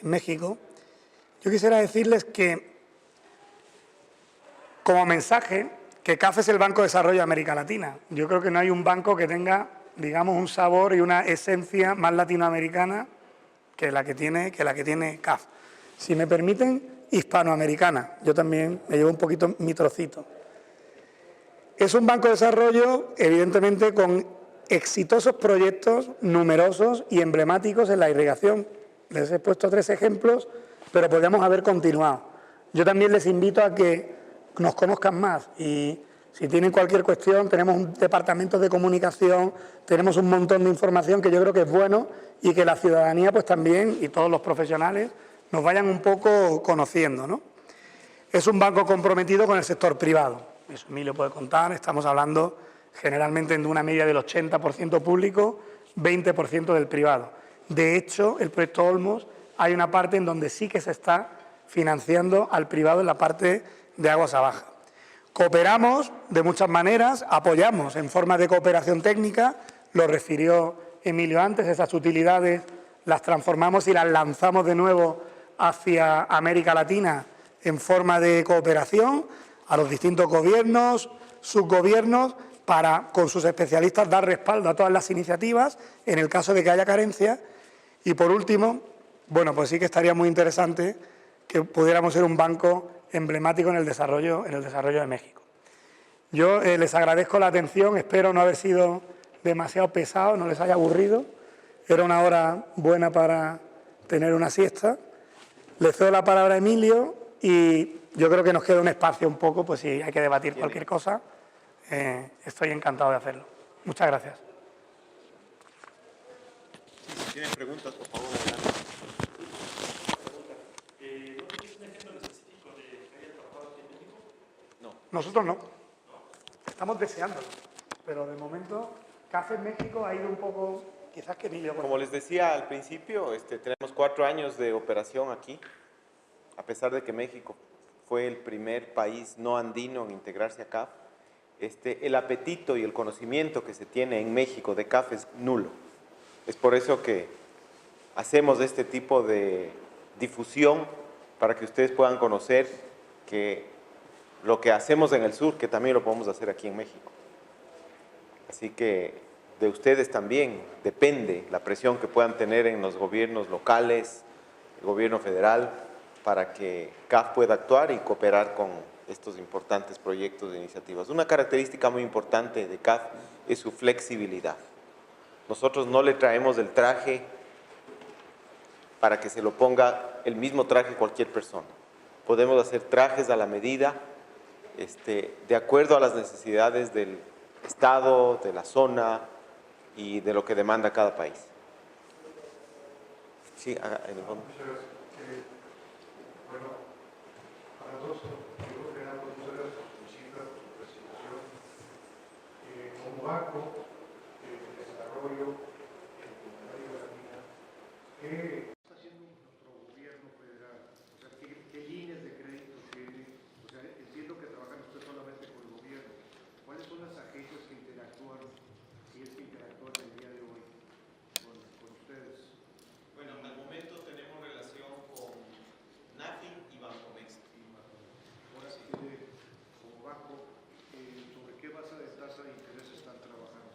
México. Yo quisiera decirles que, como mensaje, que CAF es el Banco de Desarrollo de América Latina. Yo creo que no hay un banco que tenga, digamos, un sabor y una esencia más latinoamericana que la que tiene CAF. Si me permiten, hispanoamericana. Yo también me llevo un poquito mi trocito. Es un banco de desarrollo, evidentemente, con exitosos proyectos numerosos y emblemáticos en la irrigación. Les he puesto 3 ejemplos, pero podríamos haber continuado. Yo también les invito a que nos conozcan más y si tienen cualquier cuestión, tenemos un departamento de comunicación, tenemos un montón de información que yo creo que es bueno y que la ciudadanía pues también y todos los profesionales nos vayan un poco conociendo, ¿no? Es un banco comprometido con el sector privado. Eso Emilio puede contar, estamos hablando generalmente de una media del 80% público, 20% del privado. De hecho, el proyecto Olmos hay una parte en donde sí que se está financiando al privado en la parte de aguas abajo. Cooperamos de muchas maneras, apoyamos en forma de cooperación técnica, lo refirió Emilio antes, esas utilidades las transformamos y las lanzamos de nuevo hacia América Latina en forma de cooperación a los distintos gobiernos, subgobiernos, para, con sus especialistas, dar respaldo a todas las iniciativas en el caso de que haya carencias. Y, por último, bueno, pues sí que estaría muy interesante que pudiéramos ser un banco emblemático en el desarrollo de México. Yo les agradezco la atención, espero no haber sido demasiado pesado, no les haya aburrido. Era una hora buena para tener una siesta. Le cedo la palabra a Emilio y yo creo que nos queda un espacio un poco, pues si hay que debatir cualquier cosa, estoy encantado de hacerlo. Muchas gracias. Si tienen preguntas, por favor, adelante. ¿No tienes un ejemplo específico de que haya trabajado aquí en México? No. Nosotros no. Estamos deseándolo. Pero de momento, CAF en México ha ido un poco, quizás que Emilio... Como les decía al principio, tenemos 4 años de operación aquí, a pesar de que México fue el primer país no andino en integrarse a CAF. El apetito y el conocimiento que se tiene en México de CAF es nulo. Es por eso que hacemos este tipo de difusión para que ustedes puedan conocer que lo que hacemos en el sur, que también lo podemos hacer aquí en México. Así que de ustedes también depende la presión que puedan tener en los gobiernos locales, el gobierno federal, para que CAF pueda actuar y cooperar con estos importantes proyectos e iniciativas. Una característica muy importante de CAF es su flexibilidad. Nosotros no le traemos el traje para que se lo ponga el mismo traje cualquier persona. Podemos hacer trajes a la medida, de acuerdo a las necesidades del Estado, de la zona y de lo que demanda cada país. Sí, en el fondo. Bueno, para todos, yo creo que muchas gracias por su visita, por su presentación. Como banco de desarrollo en América Latina, ¿qué está haciendo nuestro gobierno federal? O sea, ¿qué líneas de crédito tiene? O sea, entiendo que trabajan ustedes solamente con el gobierno. ¿Cuáles son las agencias que interactúan, si es que interactúan el día de hoy con ustedes? Bueno, al momento tenemos relación con NAFI y Bancomext. Ahora sí, como banco, ¿sobre qué base de tasa de interés están trabajando?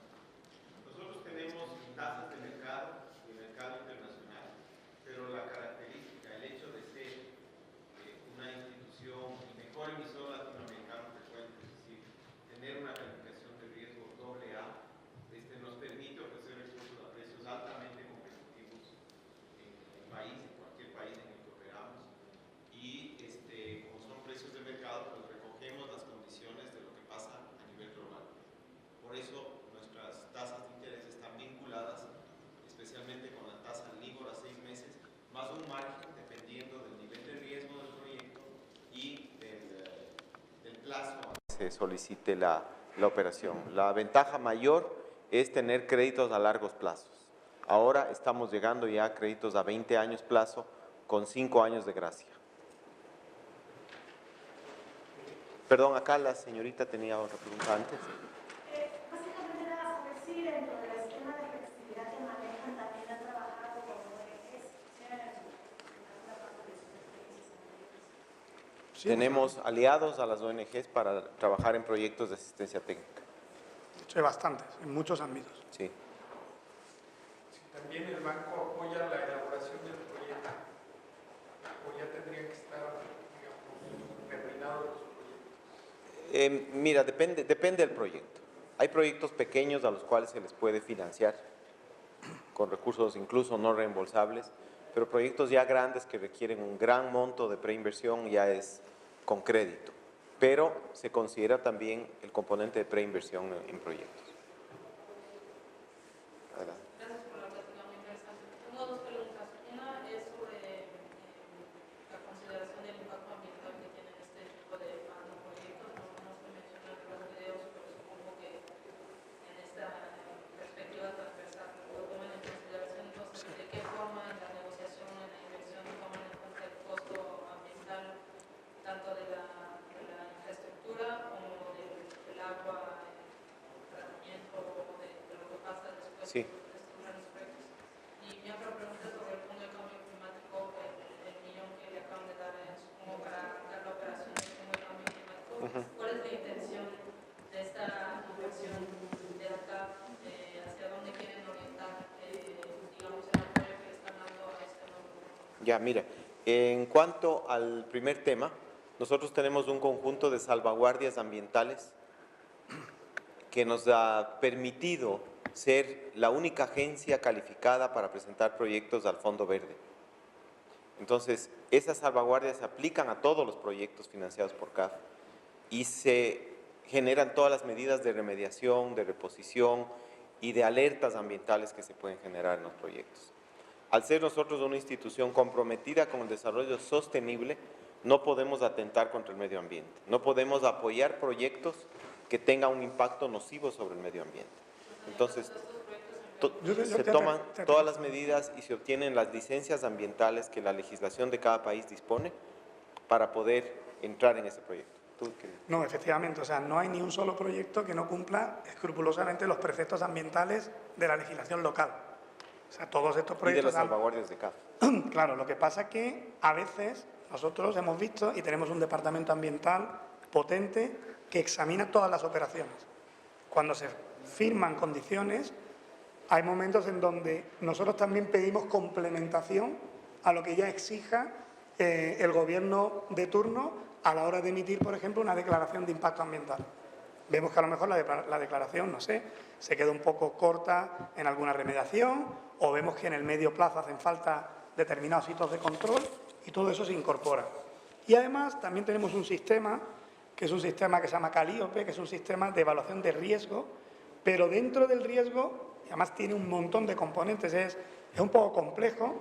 Nosotros tenemos tasas de mercado internacional, pero la característica, el hecho de ser una institución, el mejor emisor latinoamericano que puede, es decir, tener una calificación de riesgo AA, nos permite ofrecer expuestos a precios altamente competitivos en el país, en cualquier país en el que operamos, y como son precios de mercado, pues recogemos las condiciones de lo que pasa a nivel global. Por eso nuestras tasas de interés están vinculadas especialmente con la tasa LIBOR a 6 meses, más un margen dependiendo del nivel de riesgo del proyecto y del plazo a que se solicite la operación. La ventaja mayor es tener créditos a largos plazos. Ahora estamos llegando ya a créditos a 20 años plazo con 5 años de gracia. Perdón, acá la señorita tenía otra pregunta antes. Básicamente era saber si dentro del esquema de flexibilidad que manejan también han trabajado con ONGs, alguna parte de sus experiencias anteriores. Sí, tenemos aliados a las ONGs para trabajar en proyectos de asistencia técnica. Sí, bastantes, en muchos ámbitos. Sí. También el banco apoya la elaboración del proyecto, o ya tendrían que estar, digamos, terminados los proyectos. Mira, depende del proyecto. Hay proyectos pequeños a los cuales se les puede financiar con recursos incluso no reembolsables, pero proyectos ya grandes que requieren un gran monto de preinversión ya es con crédito, pero se considera también el componente de preinversión en proyectos. Adelante. Gracias por la plática, muy interesante. Tengo 2 preguntas. Una es sobre la consideración del impacto ambiental que tienen este tipo de proyectos. No se menciona en los videos, pero supongo que en esta perspectiva transversal lo toman en consideración. Entonces, ¿de qué forma en la negociación, en la inversión, toman en cuenta el costo ambiental Sí. estos grandes proyectos. Y mi otra pregunta es sobre el Fondo de Cambio Climático, el millón que le acaban de dar, supongo, para arrancar la operación del Fondo de Cambio Climático. ¿Cuál es la intención de esta inversión de acá? ¿Hacia dónde quieren orientar, digamos, el apoyo que le están dando a este nuevo fondo? Ya, mira, en cuanto al primer tema, nosotros tenemos un conjunto de salvaguardias ambientales que nos ha permitido ser la única agencia calificada para presentar proyectos al Fondo Verde. Entonces, esas salvaguardias se aplican a todos los proyectos financiados por CAF y se generan todas las medidas de remediación, de reposición y de alertas ambientales que se pueden generar en los proyectos. Al ser nosotros una institución comprometida con el desarrollo sostenible, no podemos atentar contra el medio ambiente, no podemos apoyar proyectos que tengan un impacto nocivo sobre el medio ambiente. Entonces, se toman todas las medidas y se obtienen las licencias ambientales que la legislación de cada país dispone para poder entrar en ese proyecto. No, efectivamente, o sea, no hay ni un solo proyecto que no cumpla escrupulosamente los preceptos ambientales de la legislación local. O sea, todos estos proyectos... Y de las salvaguardias de CAF. Claro, lo que pasa es que a veces nosotros hemos visto y tenemos un departamento ambiental potente que examina todas las operaciones. Cuando se firman condiciones, hay momentos en donde nosotros también pedimos complementación a lo que ya exija el gobierno de turno a la hora de emitir, por ejemplo, una declaración de impacto ambiental. Vemos que a lo mejor la declaración, no sé, se queda un poco corta en alguna remediación, o vemos que en el medio plazo hacen falta determinados hitos de control y todo eso se incorpora. Y además también tenemos un sistema, que es un sistema que se llama Calíope, que es un sistema de evaluación de riesgo, pero dentro del riesgo, y además tiene un montón de componentes, es un poco complejo,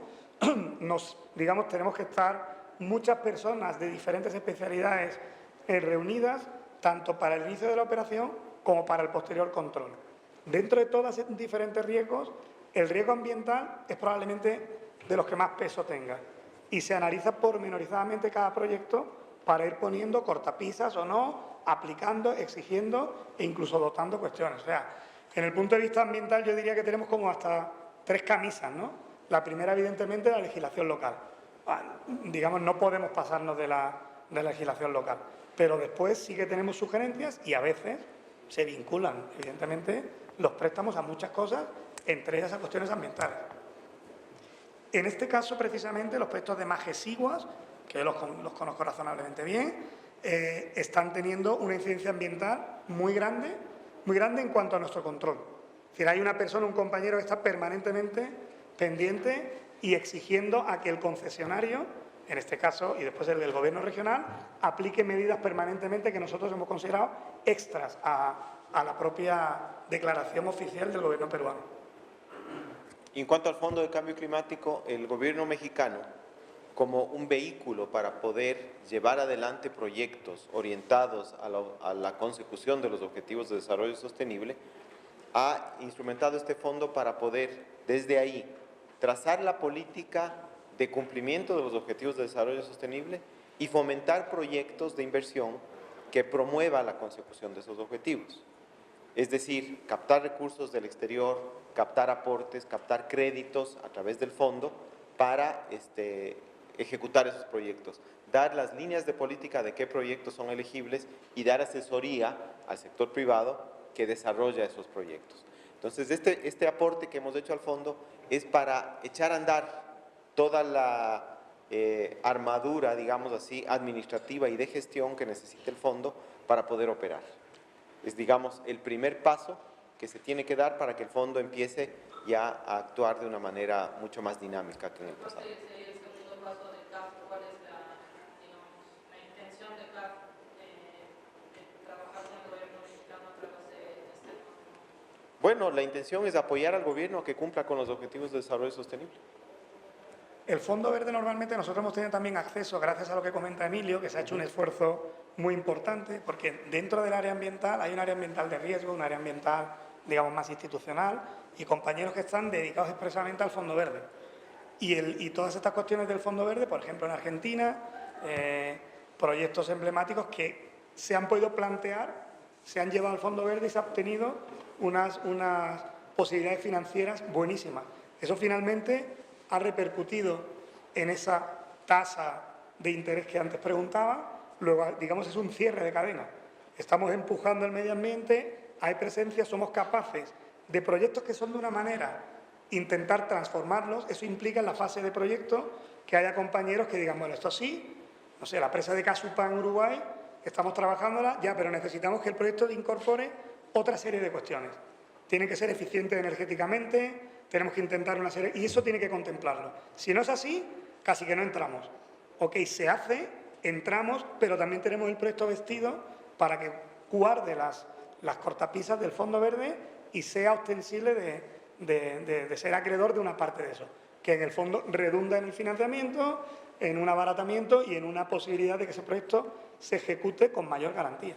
digamos, tenemos que estar muchas personas de diferentes especialidades reunidas, tanto para el inicio de la operación como para el posterior control. Dentro de todos esos diferentes riesgos, el riesgo ambiental es probablemente de los que más peso tenga y se analiza pormenorizadamente cada proyecto para ir poniendo cortapisas o no, aplicando, exigiendo e incluso dotando cuestiones. O sea, en el punto de vista ambiental yo diría que tenemos como hasta 3 camisas, ¿no? La primera, evidentemente, la legislación local. Digamos, no podemos pasarnos de la legislación local, pero después sí que tenemos sugerencias y a veces se vinculan, evidentemente, los préstamos a muchas cosas, entre ellas a cuestiones ambientales. En este caso, precisamente, los proyectos de Majesiguas, que yo los conozco razonablemente bien, están teniendo una incidencia ambiental muy grande en cuanto a nuestro control. Es decir, hay una persona, un compañero que está permanentemente pendiente y exigiendo a que el concesionario, en este caso, y después el del Gobierno regional, aplique medidas permanentemente que nosotros hemos considerado extras a la propia declaración oficial del Gobierno peruano. En cuanto al Fondo de Cambio Climático, el Gobierno mexicano, como un vehículo para poder llevar adelante proyectos orientados a la consecución de los Objetivos de Desarrollo Sostenible, ha instrumentado este fondo para poder, desde ahí, trazar la política de cumplimiento de los Objetivos de Desarrollo Sostenible y fomentar proyectos de inversión que promueva la consecución de esos objetivos. Es decir, captar recursos del exterior, captar aportes, captar créditos a través del fondo para ejecutar esos proyectos, dar las líneas de política de qué proyectos son elegibles y dar asesoría al sector privado que desarrolla esos proyectos. Entonces, este aporte que hemos hecho al fondo es para echar a andar toda la armadura, digamos así, administrativa y de gestión que necesita el fondo para poder operar. Es, digamos, el primer paso que se tiene que dar para que el fondo empiece ya a actuar de una manera mucho más dinámica que en el pasado. ¿Cuál sería el segundo paso de CAF? ¿Cuál es la intención de CAF de trabajar con el gobierno mexicano a través de este fondo? Bueno, la intención es apoyar al gobierno a que cumpla con los Objetivos de Desarrollo Sostenible. El Fondo Verde normalmente nosotros hemos tenido también acceso, gracias a lo que comenta Emilio, que se ha hecho un esfuerzo muy importante, porque dentro del área ambiental hay un área ambiental de riesgo, un área ambiental, digamos, más institucional, y compañeros que están dedicados expresamente al Fondo Verde. Y todas estas cuestiones del Fondo Verde, por ejemplo, en Argentina, proyectos emblemáticos que se han podido plantear, se han llevado al Fondo Verde y se han obtenido unas posibilidades financieras buenísimas. Eso finalmente ha repercutido en esa tasa de interés que antes preguntaba. Luego, digamos, es un cierre de cadena. Estamos empujando el medio ambiente, hay presencia, somos capaces de proyectos que son de una manera, intentar transformarlos. Eso implica en la fase de proyecto que haya compañeros que digan, bueno, esto sí, no sé, la presa de Casupá en Uruguay, estamos trabajándola ya, pero necesitamos que el proyecto incorpore otra serie de cuestiones. Tiene que ser eficiente energéticamente, tenemos que intentar una serie... Y eso tiene que contemplarlo. Si no es así, casi que no entramos. Ok, se hace, entramos, pero también tenemos el proyecto vestido para que guarde las cortapisas del Fondo Verde y sea ostensible de ser acreedor de una parte de eso, que en el fondo redunda en el financiamiento, en un abaratamiento y en una posibilidad de que ese proyecto se ejecute con mayor garantía.